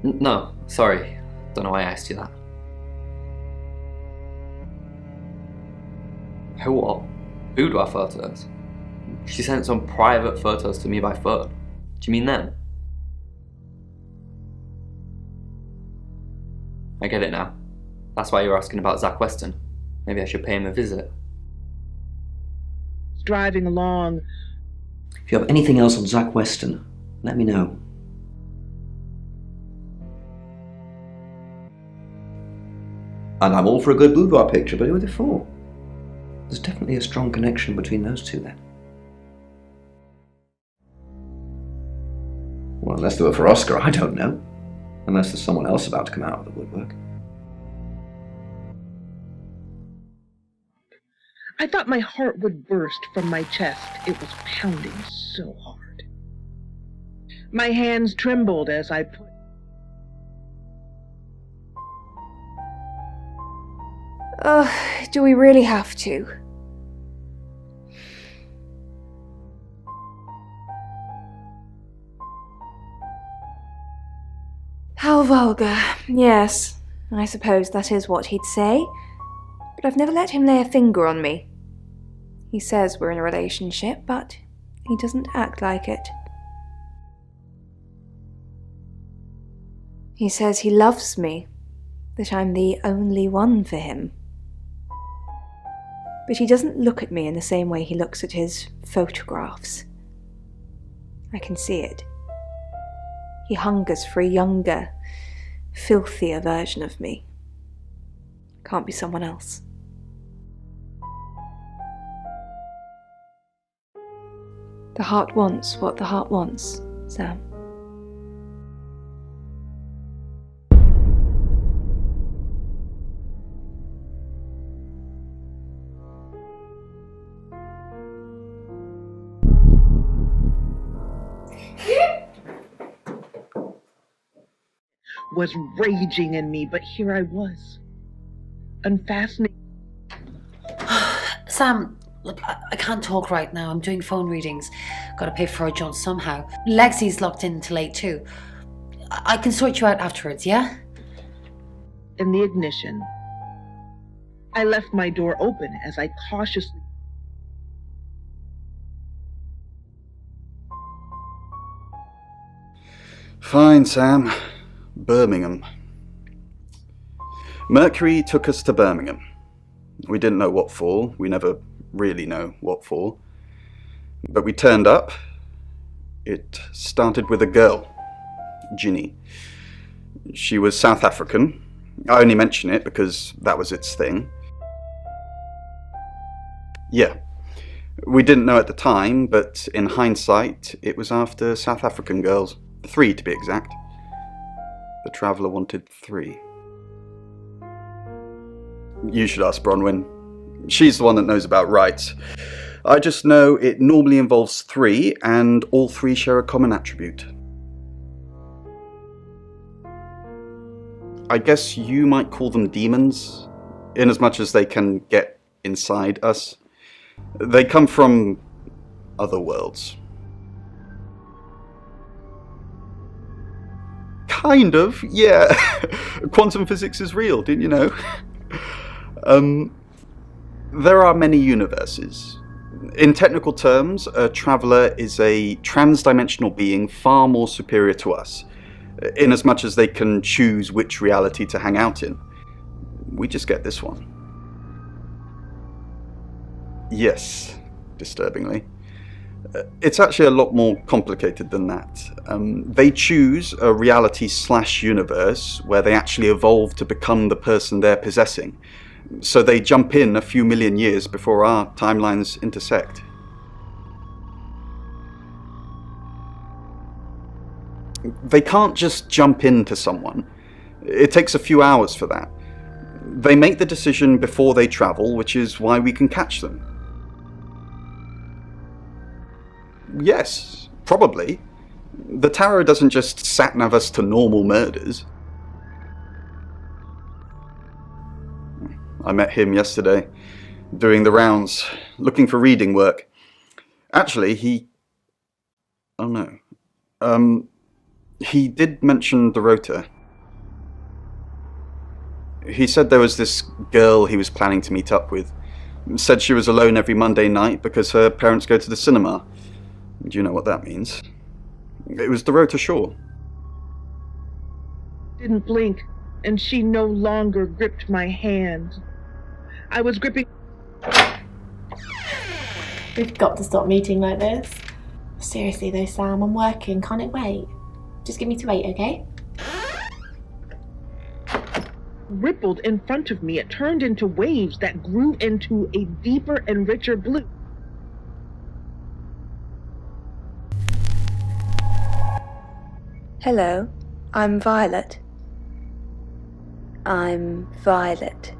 No, sorry. Don't know why I asked you that. Who what? Boudoir photos? She sent some private photos to me by phone. Do you mean them? I get it now. That's why you're asking about Zach Weston. Maybe I should pay him a visit. Driving along. If you have anything else on Zach Weston, let me know. And I'm all for a good boudoir picture, but who are they for? There's definitely a strong connection between those two then. Well, unless they were for Oscar, I don't know. Unless there's someone else about to come out of the woodwork. I thought my heart would burst from my chest. It was pounding so hard. My hands trembled as I put... Do we really have to? How vulgar. Yes, I suppose that is what he'd say. But I've never let him lay a finger on me. He says we're in a relationship, but he doesn't act like it. He says he loves me, that I'm the only one for him. But he doesn't look at me in the same way he looks at his photographs. I can see it. He hungers for a younger, filthier version of me. Can't be someone else. The heart wants what the heart wants, Sam. was raging in me, but here I was, unfastening. Sam, look, I can't talk right now. I'm doing phone readings. Gotta pay for our John somehow. Lexi's locked in till late too. I can sort you out afterwards, yeah? in the ignition. I left my door open as I cautiously... Fine, Sam. Birmingham. Mercury took us to Birmingham. We didn't know what for. We never really know what for. But we turned up. It started with a girl, Ginny. She was South African. I only mention it because that was its thing. Yeah. We didn't know at the time, but in hindsight, it was after South African girls. 3 to be exact. The Traveller wanted 3. You should ask Bronwyn. She's the one that knows about rights. I just know it normally involves 3, and all 3 share a common attribute. I guess you might call them demons, in as much as they can get inside us. They come from other worlds. Kind of, yeah. Quantum physics is real, didn't you know? There are many universes. In technical terms, a traveller is a trans-dimensional being far more superior to us, in as much as they can choose which reality to hang out in. We just get this one. Yes, disturbingly. It's actually a lot more complicated than that. They choose a reality/universe where they actually evolve to become the person they're possessing. So they jump in a few million years before our timelines intersect. They can't just jump into someone. It takes a few hours for that. They make the decision before they travel, which is why we can catch them. Yes, probably. The tarot doesn't just sat-nav us to normal murders. I met him yesterday, doing the rounds, looking for reading work. Actually, oh no. He did mention Dorota. He said there was this girl he was planning to meet up with. Said she was alone every Monday night because her parents go to the cinema. Do you know what that means? It was Dorota Shaw. Didn't blink, and she no longer gripped my hand. I was gripping... We've got to stop meeting like this. Seriously though, Sam, I'm working. Can't it wait? Just give me to 8, okay? Rippled in front of me. It turned into waves that grew into a deeper and richer blue. Hello, I'm Violet. I'm Violet.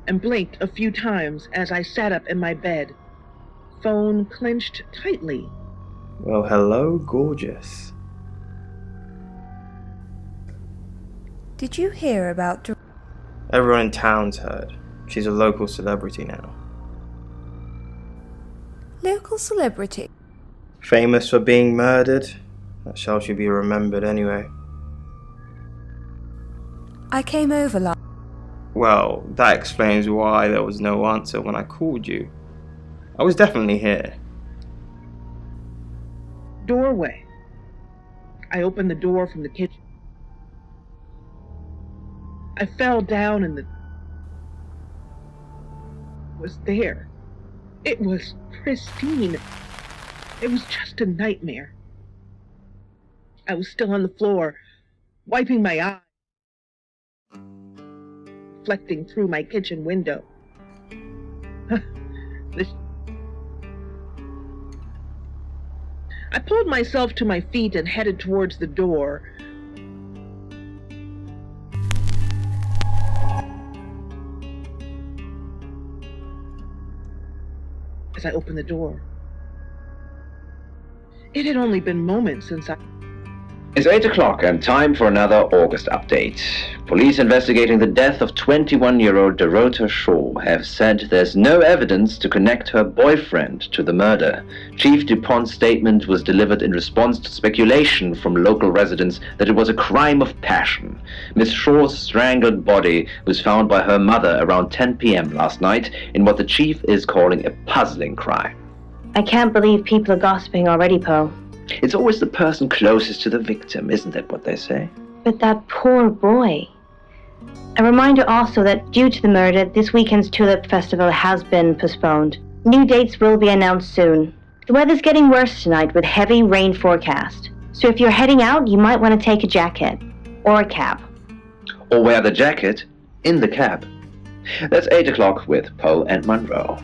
And blinked a few times as I sat up in my bed. Phone clenched tightly. Well, hello, gorgeous. Did you hear about... Everyone in town's heard. She's a local celebrity now. Local celebrity? Famous for being murdered. That's how she'll be remembered anyway. I came over last... Well, that explains why there was no answer when I called you. I was definitely here. Doorway. I opened the door from the kitchen. I fell down and was there. It was pristine. It was just a nightmare. I was still on the floor, wiping my eyes, reflecting through my kitchen window. I pulled myself to my feet and headed towards the door. As I opened the door, it had only been moments since It's 8 o'clock and time for another August update. Police investigating the death of 21-year-old Dorota Shaw have said there's no evidence to connect her boyfriend to the murder. Chief DuPont's statement was delivered in response to speculation from local residents that it was a crime of passion. Miss Shaw's strangled body was found by her mother around 10 p.m. last night in what the chief is calling a puzzling crime. I can't believe people are gossiping already, Poe. It's always the person closest to the victim, isn't that what they say? But that poor boy. A reminder also that due to the murder, this weekend's Tulip Festival has been postponed. New dates will be announced soon. The weather's getting worse tonight with heavy rain forecast. So if you're heading out, you might want to take a jacket. Or a cab. Or wear the jacket in the cab. That's 8 o'clock with Poe and Monroe.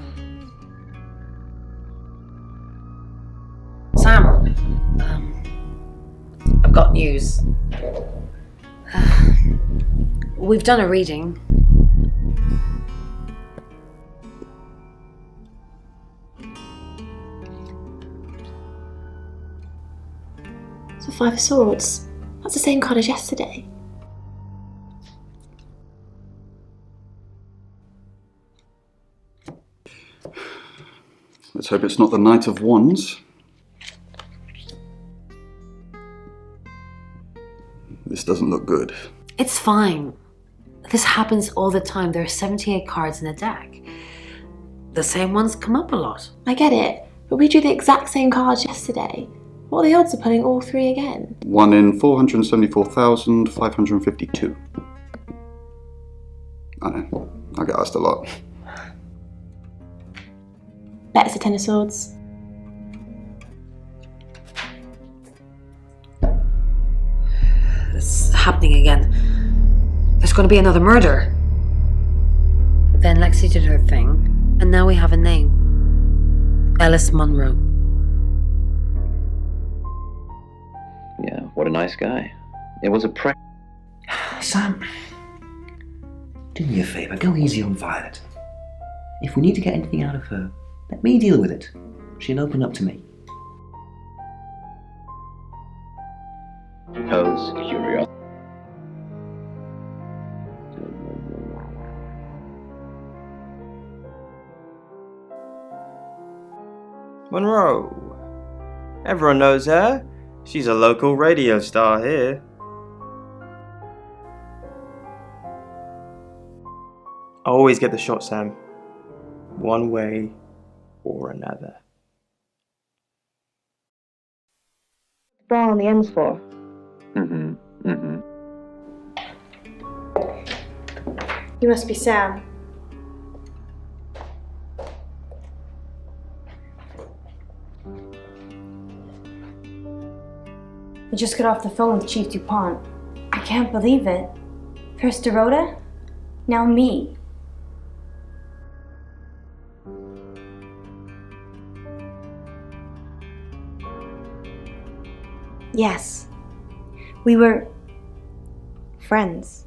Sam, I've got news. We've done a reading. It's a Five of Swords. That's the same card as yesterday. Let's hope it's not the Knight of Wands. This doesn't look good. It's fine. This happens all the time. There are 78 cards in a deck. The same ones come up a lot. I get it, but we drew the exact same cards yesterday. What are the odds of pulling all three again? 1 in 474,552. I know, I get asked a lot. Bet it's a Ten of Swords. It's happening again. There's going to be another murder. Then Lexi did her thing, and now we have a name. Alice Munro. Yeah, what a nice guy. It was a prank. Sam, do me a favour, go easy on Violet. If we need to get anything out of her, let me deal with it. She'll open up to me. Poe's curiosity. Monroe. Everyone knows her. She's a local radio star here. I always get the shot, Sam. One way or another. Ball on the ends for. You must be Sam. I just got off the phone with Chief DuPont. I can't believe it. First Dorota, now me. Yes, we were friends.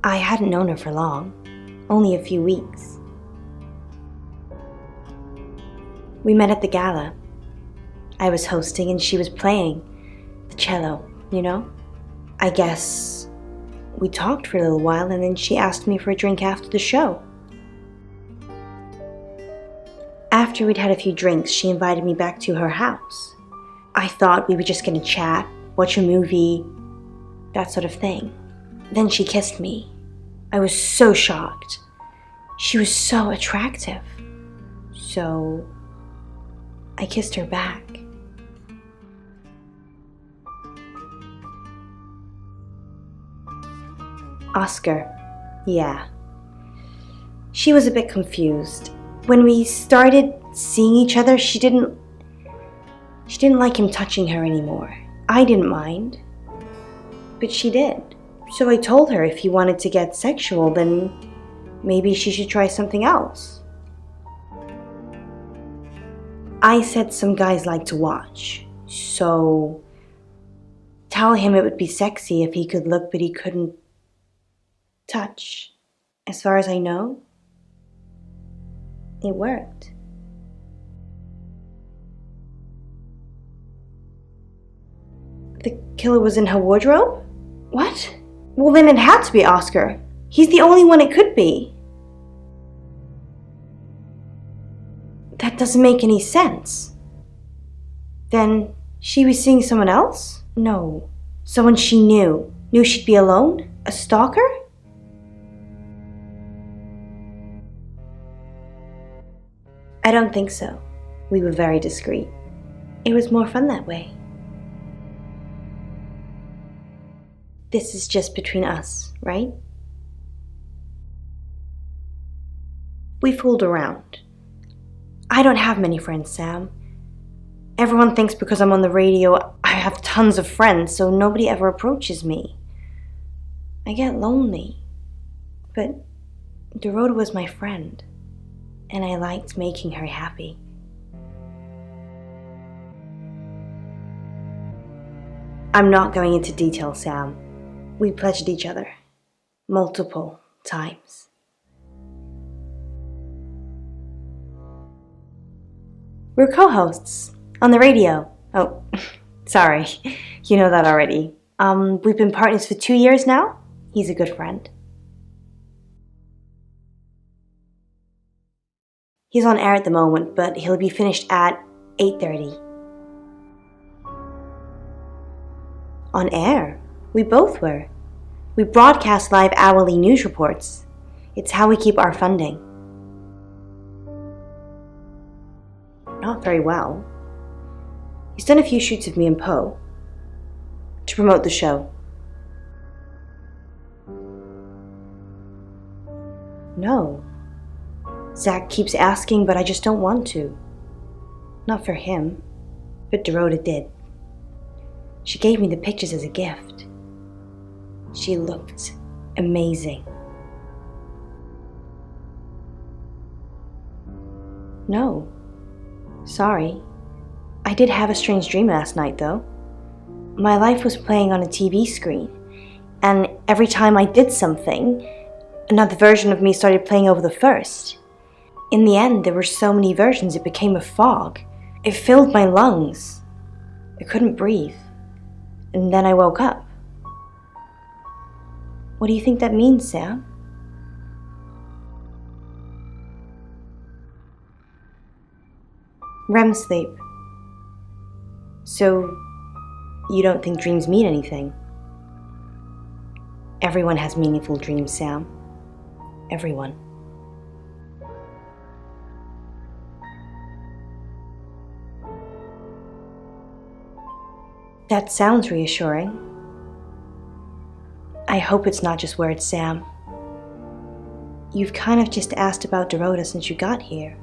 I hadn't known her for long, only a few weeks. We met at the gala. I was hosting and she was playing the cello, you know? I guess we talked for a little while and then she asked me for a drink after the show. After we'd had a few drinks, she invited me back to her house. I thought we were just gonna chat, watch a movie, that sort of thing. Then she kissed me. I was so shocked. She was so attractive. So I kissed her back. Oscar, yeah. She was a bit confused. When we started seeing each other, she didn't like him touching her anymore. I didn't mind, but she did. So I told her if he wanted to get sexual, then maybe she should try something else. I said some guys like to watch, so tell him it would be sexy if he could look but he couldn't touch. As far as I know, it worked. The killer was in her wardrobe? What? Well, then it had to be Oscar. He's the only one it could be. That doesn't make any sense. Then she was seeing someone else? No. Someone she knew. Knew she'd be alone? A stalker? I don't think so. We were very discreet. It was more fun that way. This is just between us, right? We fooled around. I don't have many friends, Sam. Everyone thinks because I'm on the radio, I have tons of friends, so nobody ever approaches me. I get lonely. But Dorota was my friend, and I liked making her happy. I'm not going into detail, Sam. We pledged each other. Multiple times. We're co-hosts on the radio. Oh, sorry. You know that already. We've been partners for 2 years now. He's a good friend. He's on air at the moment, but he'll be finished at 8:30. On air? We both were. We broadcast live hourly news reports. It's how we keep our funding. Not very well. He's done a few shoots of me and Poe to promote the show. No. Zach keeps asking, but I just don't want to. Not for him, but Dorota did. She gave me the pictures as a gift. She looked amazing. No. Sorry. I did have a strange dream last night, though. My life was playing on a TV screen, and every time I did something, another version of me started playing over the first. In the end, there were so many versions it became a fog. It filled my lungs. I couldn't breathe. And then I woke up. What do you think that means, Sam? REM sleep. So, you don't think dreams mean anything? Everyone has meaningful dreams, Sam. Everyone. That sounds reassuring. I hope it's not just words, Sam. You've kind of just asked about Dorota since you got here.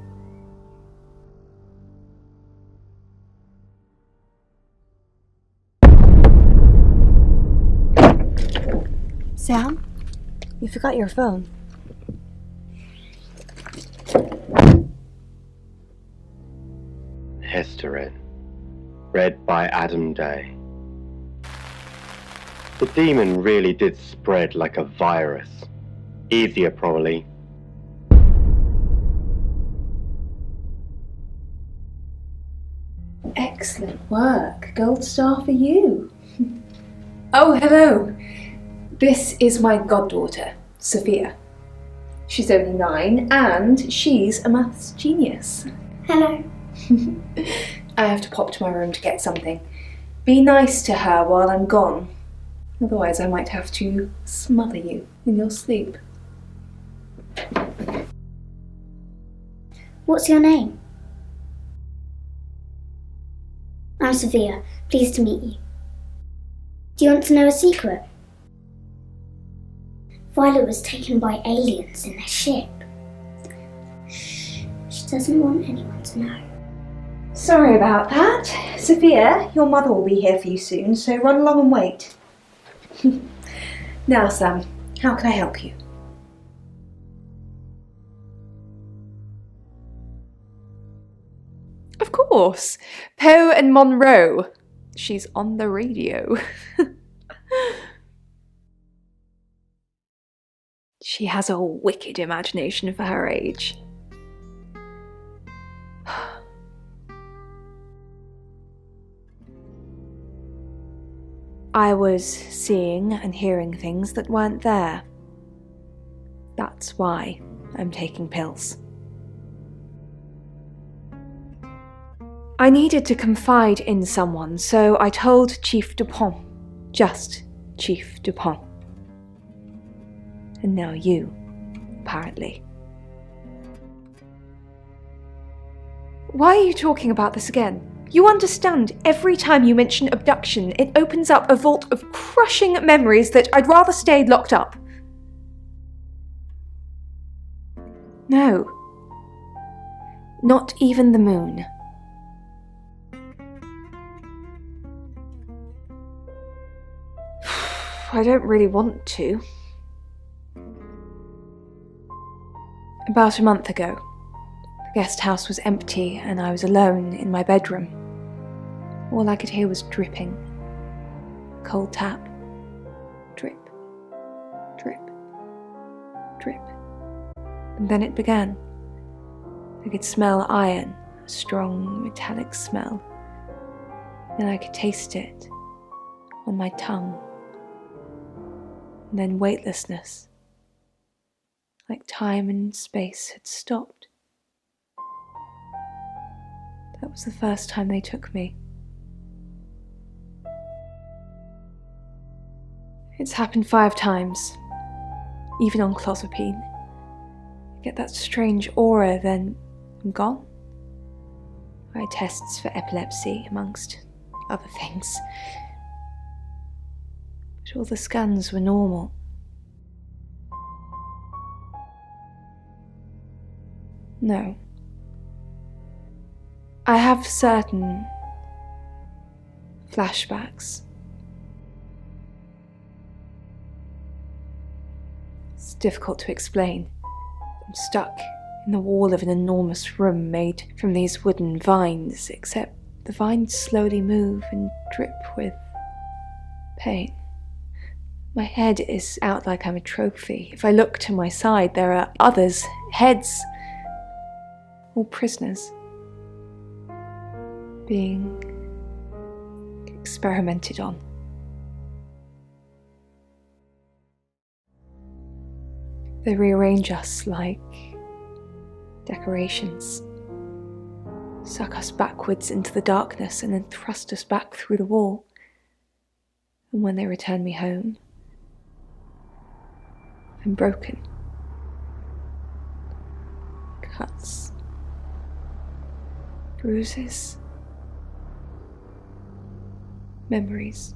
Sam, you forgot your phone. History. Read by Adam Day. The demon really did spread like a virus. Easier, probably. Excellent work. Gold star for you. Oh, hello. This is my goddaughter, Sophia. She's only 9 and she's a maths genius. Hello. I have to pop to my room to get something. Be nice to her while I'm gone. Otherwise I might have to smother you in your sleep. What's your name? I'm Sophia. Pleased to meet you. Do you want to know a secret? Violet was taken by aliens in their ship. Shh. She doesn't want anyone to know. Sorry about that. Sophia, your mother will be here for you soon, so run along and wait. Now, Sam, how can I help you? Of course. Poe and Monroe. She's on the radio. She has a wicked imagination for her age. I was seeing and hearing things that weren't there. That's why I'm taking pills. I needed to confide in someone, so I told Chief Dupont. Just Chief Dupont. And now you, apparently. Why are you talking about this again? You understand, every time you mention abduction, it opens up a vault of crushing memories that I'd rather stay locked up. No. Not even the moon. I don't really want to. About a month ago, the guest house was empty and I was alone in my bedroom. All I could hear was dripping. Cold tap. Drip. Drip. Drip. And then it began. I could smell iron, a strong metallic smell. Then I could taste it on my tongue. And then weightlessness. Like time and space had stopped. That was the first time they took me. It's happened 5 times, even on clozapine. I get that strange aura, then I'm gone. I had tests for epilepsy, amongst other things. But all the scans were normal. No. I have certain flashbacks. It's difficult to explain. I'm stuck in the wall of an enormous room made from these wooden vines, except the vines slowly move and drip with pain. My head is out like I'm a trophy. If I look to my side, there are others' heads, all prisoners, being experimented on. They rearrange us like decorations, suck us backwards into the darkness and then thrust us back through the wall. And when they return me home, I'm broken. Cuts. Bruises. Memories.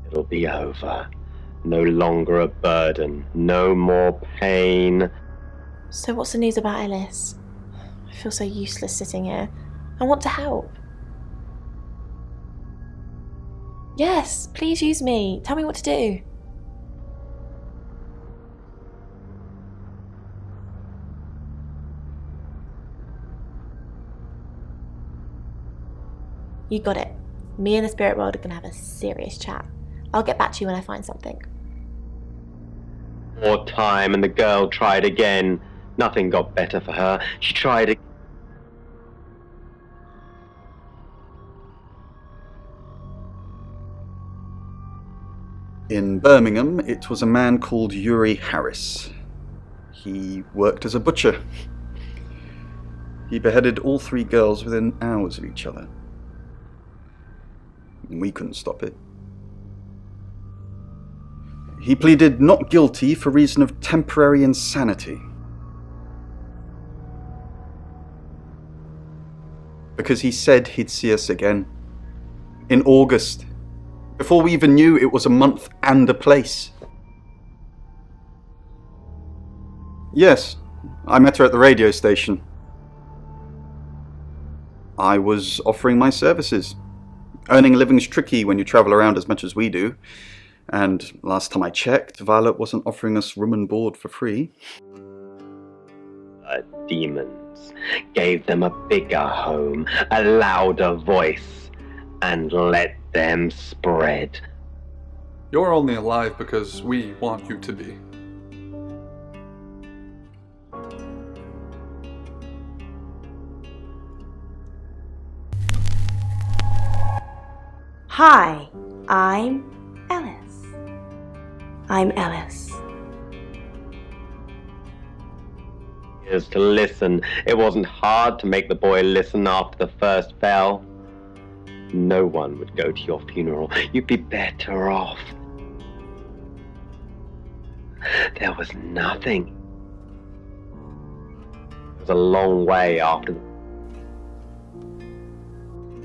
It'll be over. No longer a burden. No more pain. So what's the news about Ellis? I feel so useless sitting here. I want to help. Yes, please use me. Tell me what to do. You got it. Me and the spirit world are going to have a serious chat. I'll get back to you when I find something. More time, and the girl tried again. Nothing got better for her. She tried again. In Birmingham, it was a man called Yuri Harris. He worked as a butcher. He beheaded all 3 girls within hours of each other. We couldn't stop it. He pleaded not guilty for reason of temporary insanity. Because he said he'd see us again. In August. Before we even knew it was a month and a place. Yes, I met her at the radio station. I was offering my services. Earning a living's tricky when you travel around as much as we do. And last time I checked, Violet wasn't offering us room and board for free. Demons gave them a bigger home, a louder voice, and let them spread. You're only alive because we want you to be. Hi, I'm Ellis. I'm Ellis. Is to listen. It wasn't hard to make the boy listen after the first bell. No one would go to your funeral. You'd be better off. There was nothing. It was a long way after.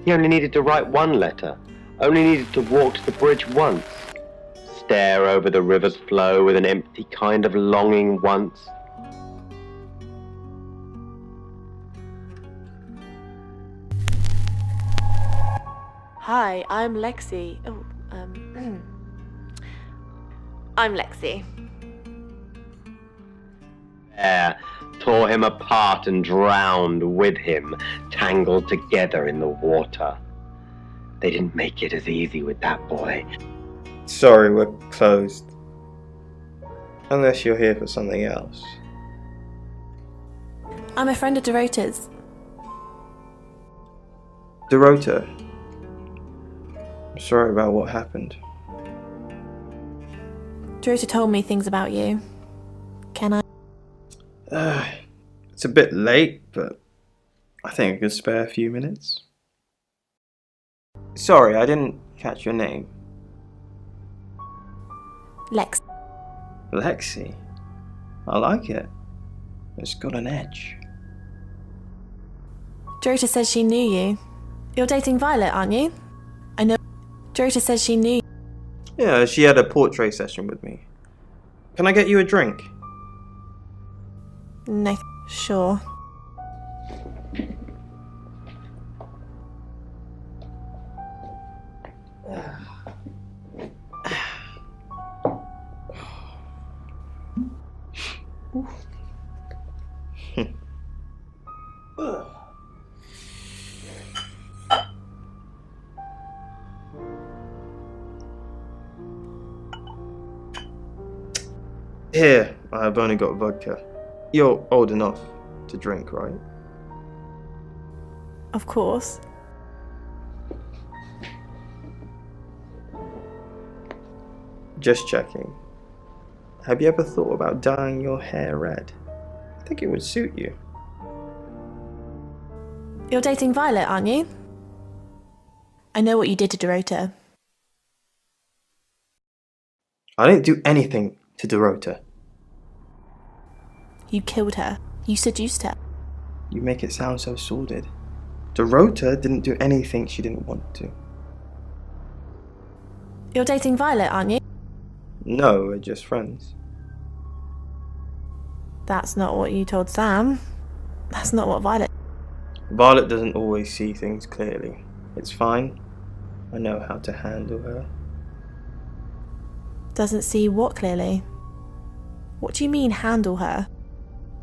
He only needed to write one letter. Only needed to walk to the bridge once. Stare over the river's flow with an empty kind of longing once. Hi, I'm Lexi. I'm Lexi. There, tore him apart and drowned with him, tangled together in the water. They didn't make it as easy with that boy. Sorry, we're closed. Unless you're here for something else. I'm a friend of Dorota's. Dorota. I'm sorry about what happened. Dorota told me things about you. Can I? It's a bit late, but I think I could spare a few minutes. Sorry, I didn't catch your name. Lex. Lexi. I like it. It's got an edge. Dorota says she knew you. You're dating Violet, aren't you? I know. Dorota says she knew you. Yeah, she had a portrait session with me. Can I get you a drink? No, sure. Here, I've only got vodka. You're old enough to drink, right? Of course. Just checking. Have you ever thought about dyeing your hair red? I think it would suit you. You're dating Violet, aren't you? I know what you did to Dorota. I didn't do anything to Dorota. You killed her. You seduced her. You make it sound so sordid. Dorota didn't do anything she didn't want to. You're dating Violet, aren't you? No, we're just friends. That's not what you told Sam. That's not what Violet... Violet doesn't always see things clearly. It's fine. I know how to handle her. Doesn't see what clearly? What do you mean, handle her?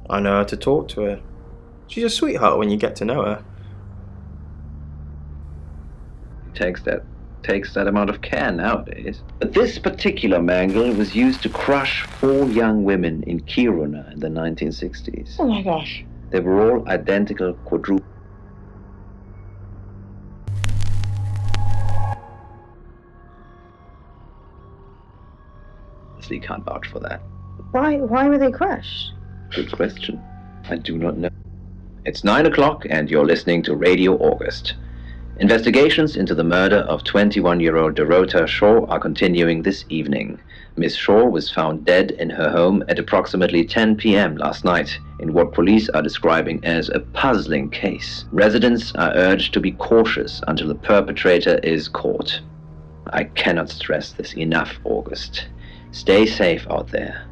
I know how to talk to her. She's a sweetheart when you get to know her. Takes that amount of care nowadays. But this particular mangle was used to crush 4 young women in Kiruna in the 1960s. Oh my gosh. They were all identical quadruple. Can't vouch for that. Why were they crushed? Good question. I do not know. It's 9 o'clock and you're listening to Radio August. Investigations into the murder of 21-year-old Dorota Shaw are continuing this evening. Miss Shaw was found dead in her home at approximately 10 p.m. last night in what police are describing as a puzzling case. Residents are urged to be cautious until the perpetrator is caught. I cannot stress this enough, August. Stay safe out there.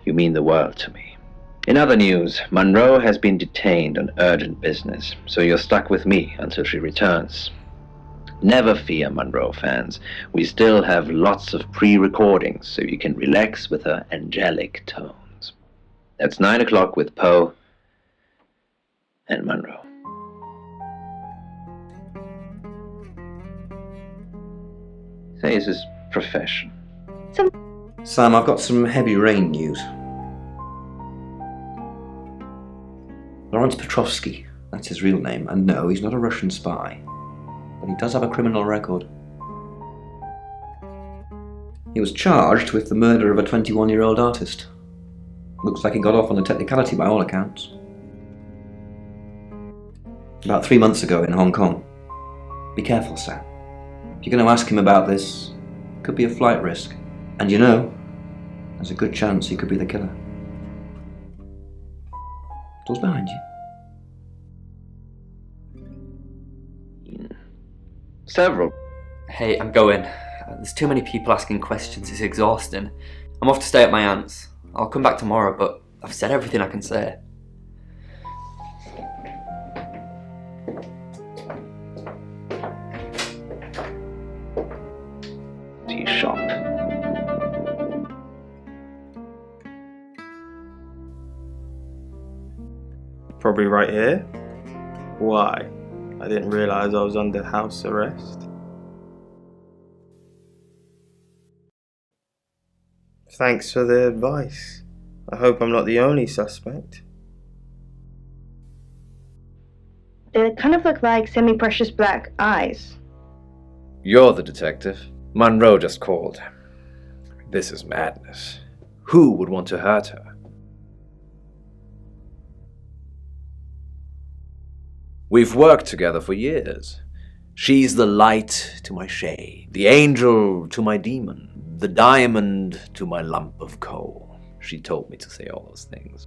You mean the world to me. In other news, Monroe has been detained on urgent business, so you're stuck with me until she returns. Never fear, Monroe fans. We still have lots of pre-recordings, so you can relax with her angelic tones. That's 9 o'clock with Poe and Monroe. Say, is his profession? Sam, I've got some heavy rain news. Lawrence Petrovsky, that's his real name, and no, he's not a Russian spy. But he does have a criminal record. He was charged with the murder of a 21-year-old artist. Looks like he got off on a technicality by all accounts. About 3 months ago in Hong Kong. Be careful, Sam. If you're going to ask him about this, it could be a flight risk. And you know, there's a good chance he could be the killer. Door's behind you. Several. Hey, I'm going. There's too many people asking questions, it's exhausting. I'm off to stay at my aunt's. I'll come back tomorrow, but I've said everything I can say. Tea shop. Probably right here. Why? I didn't realize I was under house arrest. Thanks for the advice. I hope I'm not the only suspect. They kind of look like semi-precious black eyes. You're the detective. Monroe just called. This is madness. Who would want to hurt her? We've worked together for years. She's the light to my shade, the angel to my demon, the diamond to my lump of coal. She told me to say all those things.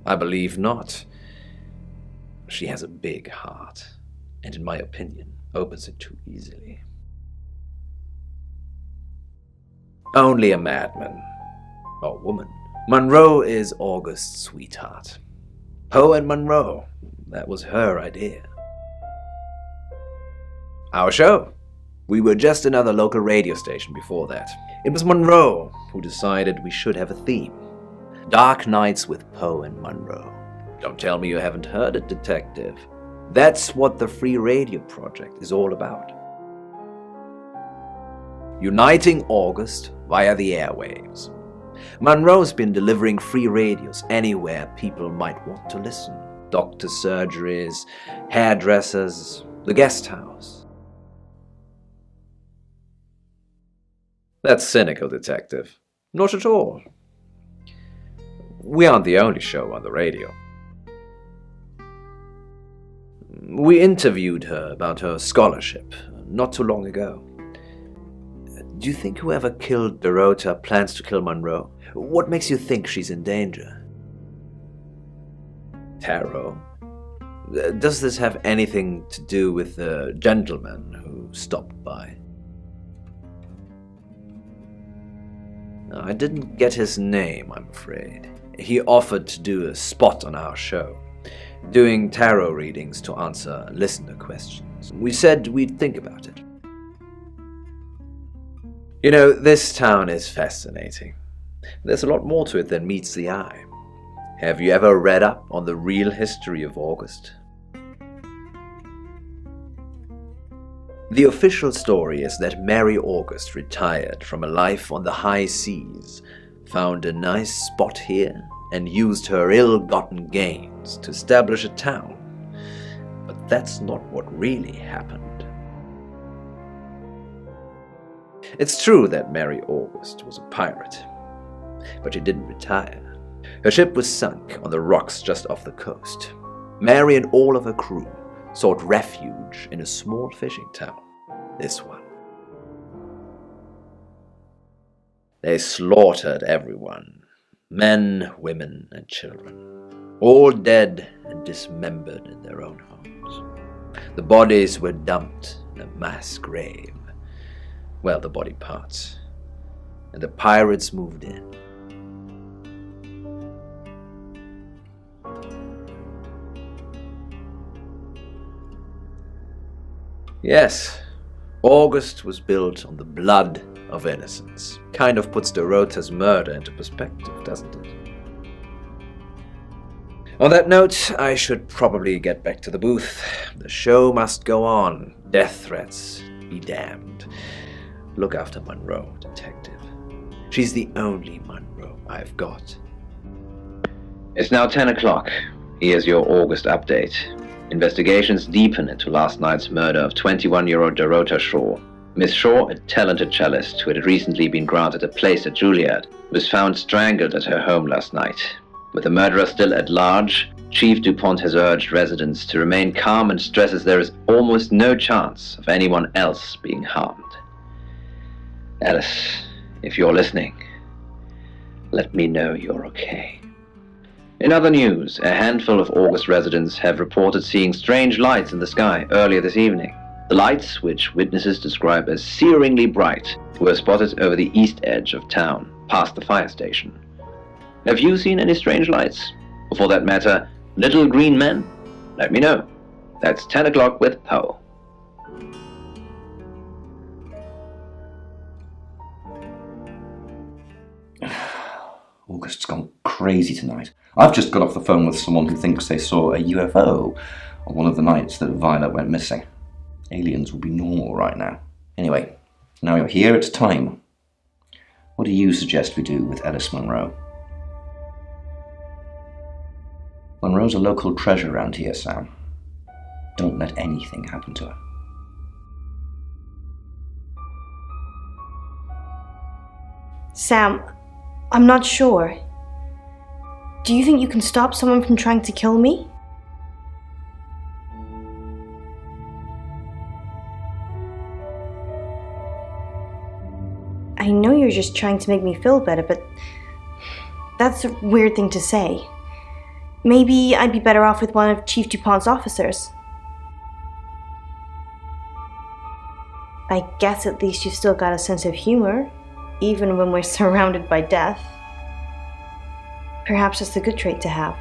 I believe not. She has a big heart, and in my opinion, opens it too easily. Only a madman, or woman. Monroe is August's sweetheart. Poe and Monroe, that was her idea. Our show. We were just another local radio station before that. It was Monroe who decided we should have a theme. Dark Nights with Poe and Monroe. Don't tell me you haven't heard it, detective. That's what the Free Radio Project is all about. Uniting August via the airwaves. Monroe's been delivering free radios anywhere people might want to listen. Doctor's surgeries, hairdressers, the guest house. That's cynical, detective. Not at all. We aren't the only show on the radio. We interviewed her about her scholarship not too long ago. Do you think whoever killed Dorota plans to kill Monroe? What makes you think she's in danger? Tarot? Does this have anything to do with the gentleman who stopped by? I didn't get his name, I'm afraid. He offered to do a spot on our show, doing tarot readings to answer listener questions. We said we'd think about it. You know, this town is fascinating. There's a lot more to it than meets the eye. Have you ever read up on the real history of August? The official story is that Mary August retired from a life on the high seas, found a nice spot here, and used her ill-gotten gains to establish a town. But that's not what really happened. It's true that Mary August was a pirate, but she didn't retire. Her ship was sunk on the rocks just off the coast. Mary and all of her crew sought refuge in a small fishing town, this one. They slaughtered everyone, men, women, and children, all dead and dismembered in their own homes. The bodies were dumped in a mass grave. Well, the body parts. And the pirates moved in. Yes, August was built on the blood of innocence. Kind of puts Dorota's murder into perspective, doesn't it? On that note, I should probably get back to the booth. The show must go on. Death threats be damned. Look after Monroe, detective. She's the only Monroe I've got. It's now 10 o'clock. Here's your August update. Investigations deepen into last night's murder of 21-year-old Dorota Shaw. Miss Shaw, a talented cellist who had recently been granted a place at Juilliard, was found strangled at her home last night. With the murderer still at large, Chief DuPont has urged residents to remain calm and stresses there is almost no chance of anyone else being harmed. Alice, if you're listening, let me know you're okay. In other news, a handful of August residents have reported seeing strange lights in the sky earlier this evening. The lights, which witnesses describe as searingly bright, were spotted over the east edge of town, past the fire station. Have you seen any strange lights? Or for that matter, little green men? Let me know. That's 10 o'clock with Poe. August's gone crazy tonight. I've just got off the phone with someone who thinks they saw a UFO on one of the nights that Violet went missing. Aliens will be normal right now. Anyway, now you're here, it's time. What do you suggest we do with Alice Munro? Munro's a local treasure around here, Sam. Don't let anything happen to her. Sam, I'm not sure. Do you think you can stop someone from trying to kill me? I know you're just trying to make me feel better, but that's a weird thing to say. Maybe I'd be better off with one of Chief DuPont's officers. I guess at least you've still got a sense of humor, even when we're surrounded by death. Perhaps that's a good trait to have.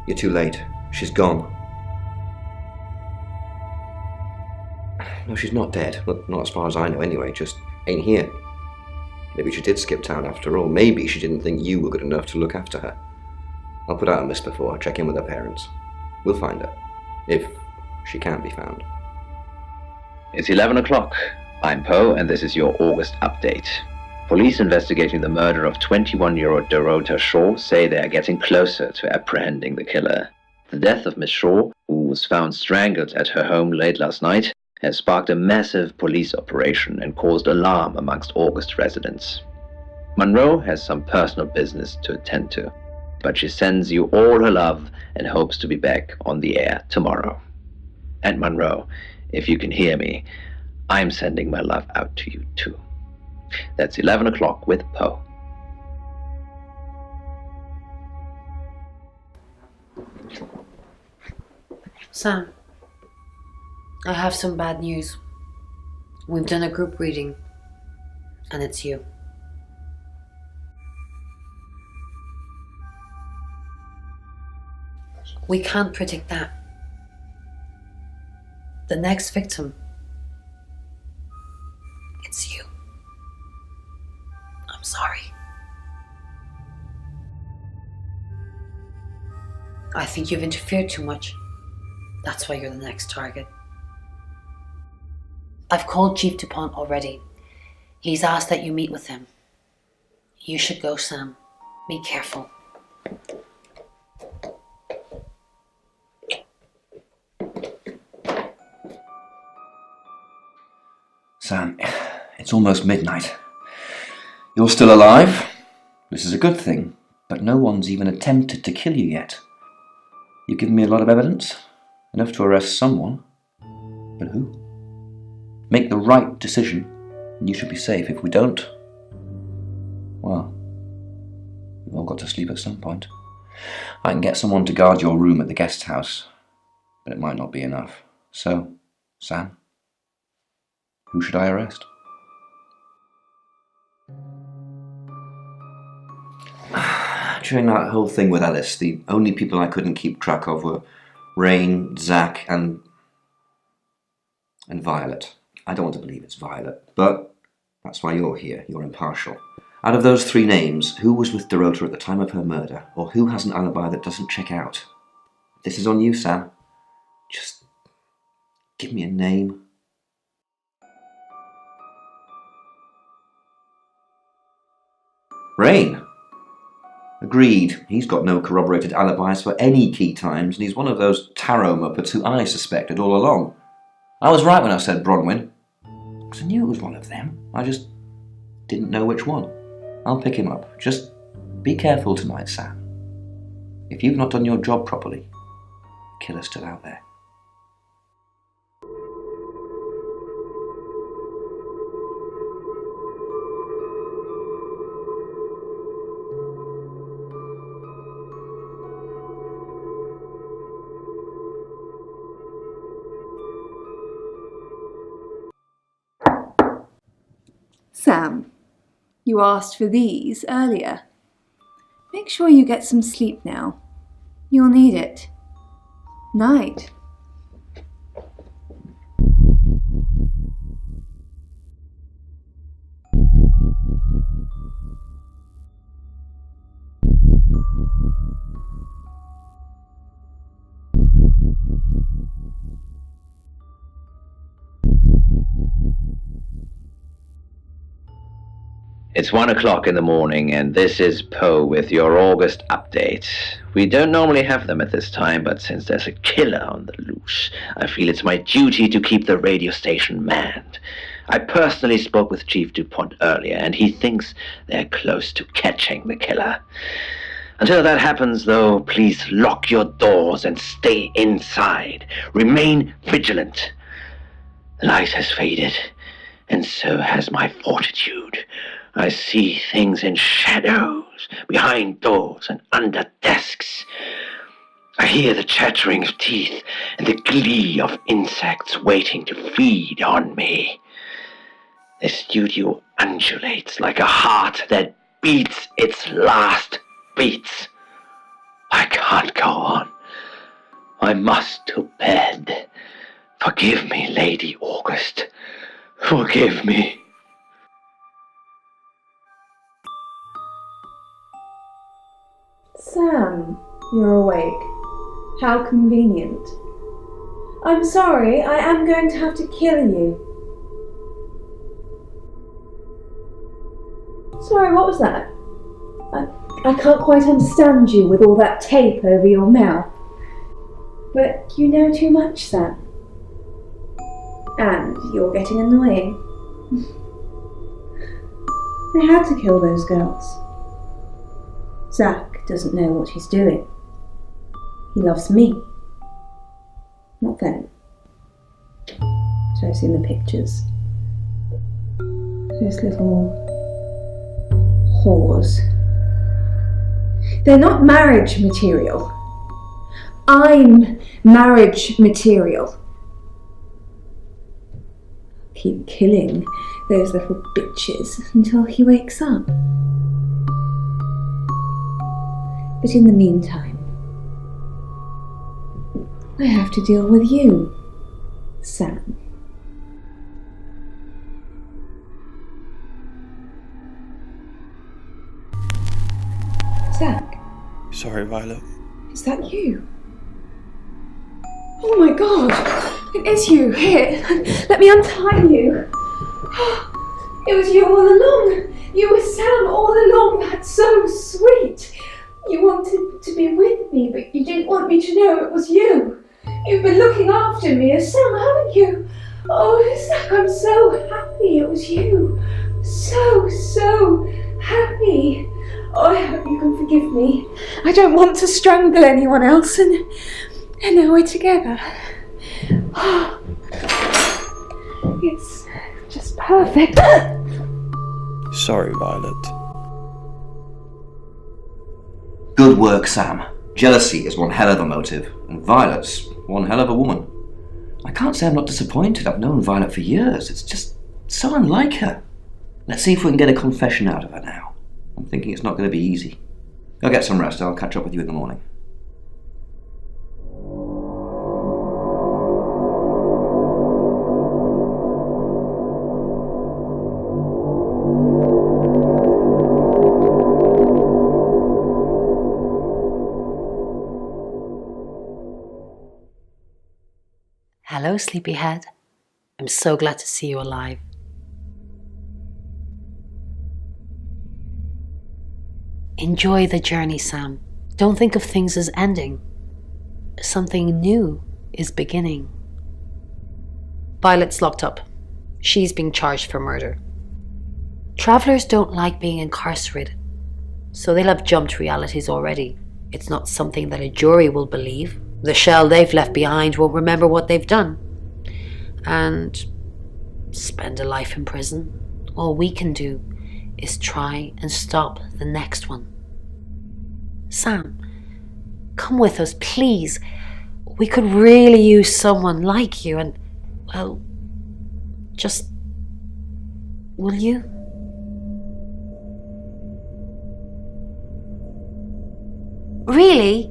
You're too late. She's gone. No, she's not dead. Well, not as far as I know anyway, just ain't here. Maybe she did skip town after all. Maybe she didn't think you were good enough to look after her. I'll put out a miss before, check in with her parents. We'll find her. If she can't be found. It's 11 o'clock. I'm Poe, and this is your August update. Police investigating the murder of 21-year-old Dorota Shaw say they are getting closer to apprehending the killer. The death of Miss Shaw, who was found strangled at her home late last night, has sparked a massive police operation and caused alarm amongst August residents. Munro has some personal business to attend to, but she sends you all her love and hopes to be back on the air tomorrow. And Munro, if you can hear me, I'm sending my love out to you too. That's 11 o'clock with Poe. Sam, I have some bad news. We've done a group reading, and it's you. We can't predict that. The next victim, it's you. I'm sorry. I think you've interfered too much. That's why you're the next target. I've called Chief DuPont already. He's asked that you meet with him. You should go, Sam. Be careful. Sam, it's almost midnight. You're still alive. This is a good thing, but no one's even attempted to kill you yet. You've given me a lot of evidence, enough to arrest someone. But who? Make the right decision, and you should be safe. If we don't, well, we've all got to sleep at some point. I can get someone to guard your room at the guest house, but it might not be enough. So, Sam, who should I arrest? During that whole thing with Alice, the only people I couldn't keep track of were Rain, Zach, and Violet. I don't want to believe it's Violet, but that's why you're here. You're impartial. Out of those 3 names, who was with Dorota at the time of her murder, or who has an alibi that doesn't check out? This is on you, Sam. Just give me a name. Rain. Agreed. He's got no corroborated alibis for any key times, and he's one of those tarot muppets who I suspected all along. I was right when I said Bronwyn, because I knew it was one of them. I just didn't know which one. I'll pick him up. Just be careful tonight, Sam. If you've not done your job properly, the killer's still out there. Sam, you asked for these earlier. Make sure you get some sleep now. You'll need it. Night. It's 1 o'clock in the morning, and this is Poe with your August update. We don't normally have them at this time, but since there's a killer on the loose, I feel it's my duty to keep the radio station manned. I personally spoke with Chief DuPont earlier, and he thinks they're close to catching the killer. Until that happens, though, please lock your doors and stay inside. Remain vigilant. The light has faded, and so has my fortitude. I see things in shadows, behind doors and under desks. I hear the chattering of teeth and the glee of insects waiting to feed on me. The studio undulates like a heart that beats its last beats. I can't go on. I must to bed. Forgive me, Lady August. Forgive me. Sam, you're awake. How convenient. I'm sorry, I am going to have to kill you. Sorry, what was that? I can't quite understand you with all that tape over your mouth. But you know too much, Sam. And you're getting annoying. I had to kill those girls. Zach doesn't know what he's doing. He loves me, not them. So I've seen the pictures. Those little whores. They're not marriage material. I'm marriage material. Keep killing those little bitches until he wakes up. But in the meantime, I have to deal with you, Sam. Zach? Sorry, Violet. Is that you? Oh my god! It is you! Here, let me untie you. It was you all along! You were Sam all along! That's so sweet! You wanted to be with me, but you didn't want me to know it was you. You've been looking after me as Sam, haven't you? Oh, Zach, I'm so happy it was you. So happy. Oh, I hope you can forgive me. I don't want to strangle anyone else, and now we're together. It's just perfect. Sorry, Violet. Good work, Sam. Jealousy is one hell of a motive, and Violet's one hell of a woman. I can't say I'm not disappointed. I've known Violet for years. It's just so unlike her. Let's see if we can get a confession out of her now. I'm thinking it's not going to be easy. Go get some rest. I'll catch up with you in the morning. Hello, sleepyhead. I'm so glad to see you alive. Enjoy the journey, Sam. Don't think of things as ending. Something new is beginning. Violet's locked up. She's being charged for murder. Travelers don't like being incarcerated, so they'll have jumped realities already. It's not something that a jury will believe. The shell they've left behind won't remember what they've done. And spend a life in prison. All we can do is try and stop the next one. Sam, come with us, please. We could really use someone like you and, well, just... will you? Really?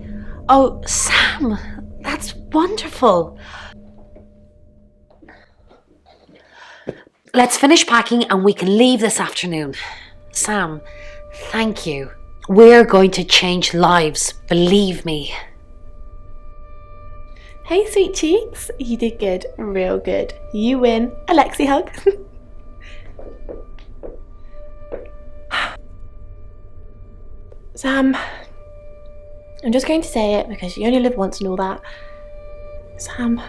Oh, Sam, that's wonderful. Let's finish packing and we can leave this afternoon. Sam, thank you. We're going to change lives, believe me. Hey, sweet cheeks. You did good. Real good. You win. Alexi hug. Sam, I'm just going to say it because you only live once and all that. Sam,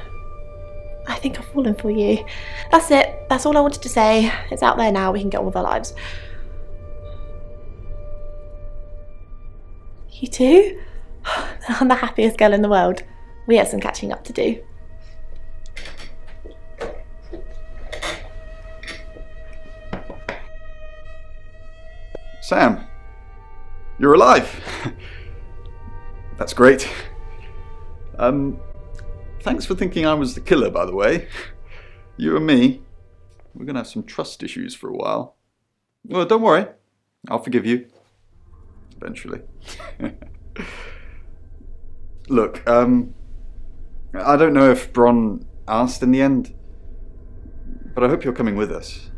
I think I've fallen for you. That's it. That's all I wanted to say. It's out there now. We can get on with our lives. You too? I'm the happiest girl in the world. We have some catching up to do. Sam, you're alive. That's great. Thanks for thinking I was the killer, by the way. You and me, we're gonna have some trust issues for a while. Well, don't worry. I'll forgive you. Eventually. Look, I don't know if Bron asked in the end, but I hope you're coming with us.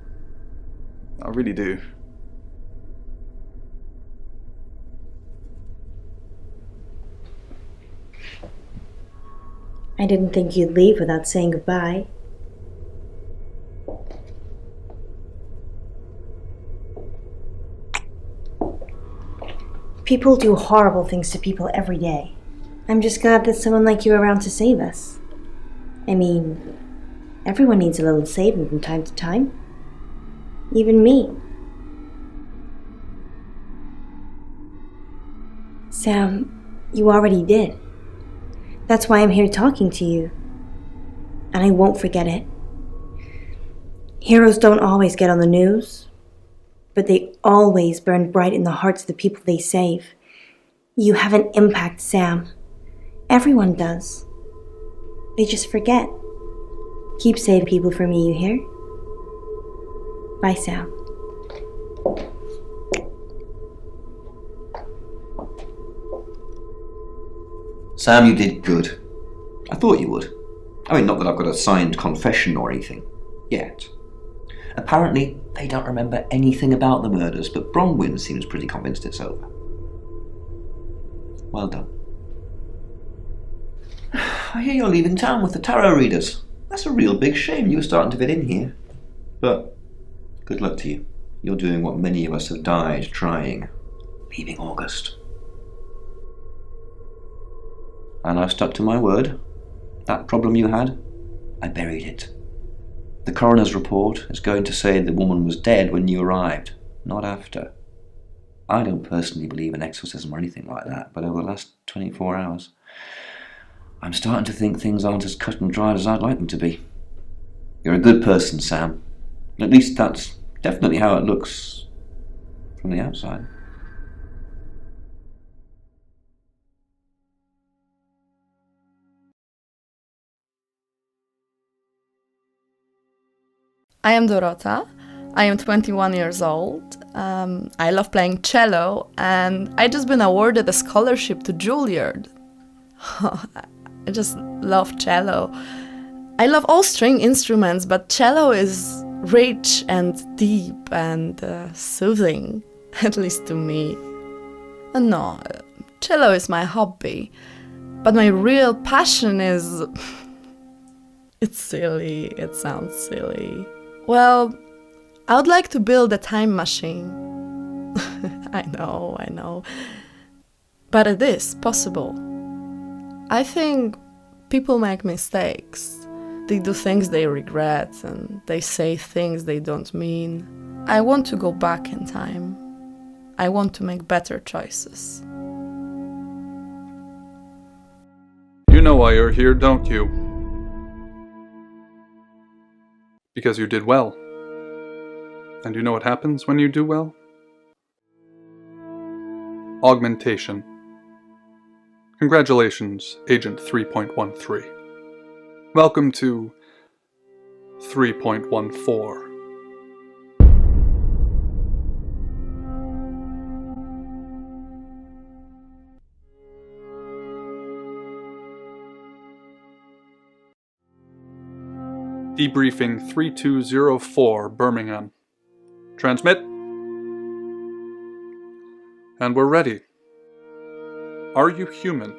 I really do. I didn't think you'd leave without saying goodbye. People do horrible things to people every day. I'm just glad there's someone like you around to save us. I mean, everyone needs a little saving from time to time. Even me. Sam, you already did. That's why I'm here talking to you. And I won't forget it. Heroes don't always get on the news, but they always burn bright in the hearts of the people they save. You have an impact, Sam. Everyone does. They just forget. Keep saving people for me, you hear? Bye, Sam. Sam, you did good. I thought you would. I mean, not that I've got a signed confession or anything. Yet. Apparently, they don't remember anything about the murders, but Bronwyn seems pretty convinced it's over. Well done. I hear you're leaving town with the tarot readers. That's a real big shame. You were starting to fit in here. But good luck to you. You're doing what many of us have died trying. Leaving August. And I've stuck to my word. That problem you had, I buried it. The coroner's report is going to say the woman was dead when you arrived, not after. I don't personally believe in exorcism or anything like that, but over the last 24 hours, I'm starting to think things aren't as cut and dried as I'd like them to be. You're a good person, Sam. At least that's definitely how it looks from the outside. I am Dorota. I am 21 years old. I love playing cello, and I just been awarded a scholarship to Juilliard. I just love cello. I love all string instruments, but cello is rich and deep and soothing, at least to me. No, cello is my hobby, but my real passion is It's silly, it sounds silly. Well, I would like to build a time machine. I know. But it is possible. I think people make mistakes. They do things they regret and they say things they don't mean. I want to go back in time. I want to make better choices. You know why you're here, don't you? Because you did well. And you know what happens when you do well? Augmentation. Congratulations, Agent 3.13. Welcome to 3.14. Debriefing 3204, Birmingham. Transmit. And we're ready. Are you human?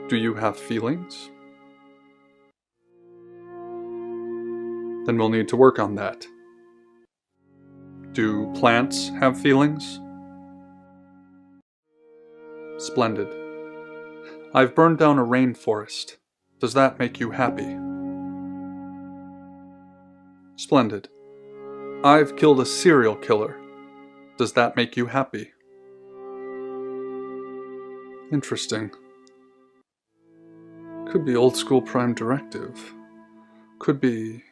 Do you have feelings? Then we'll need to work on that. Do plants have feelings? Splendid. I've burned down a rainforest. Does that make you happy? Splendid. I've killed a serial killer. Does that make you happy? Interesting. Could be old school Prime Directive. Could be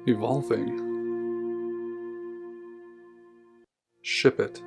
evolving. Ship it.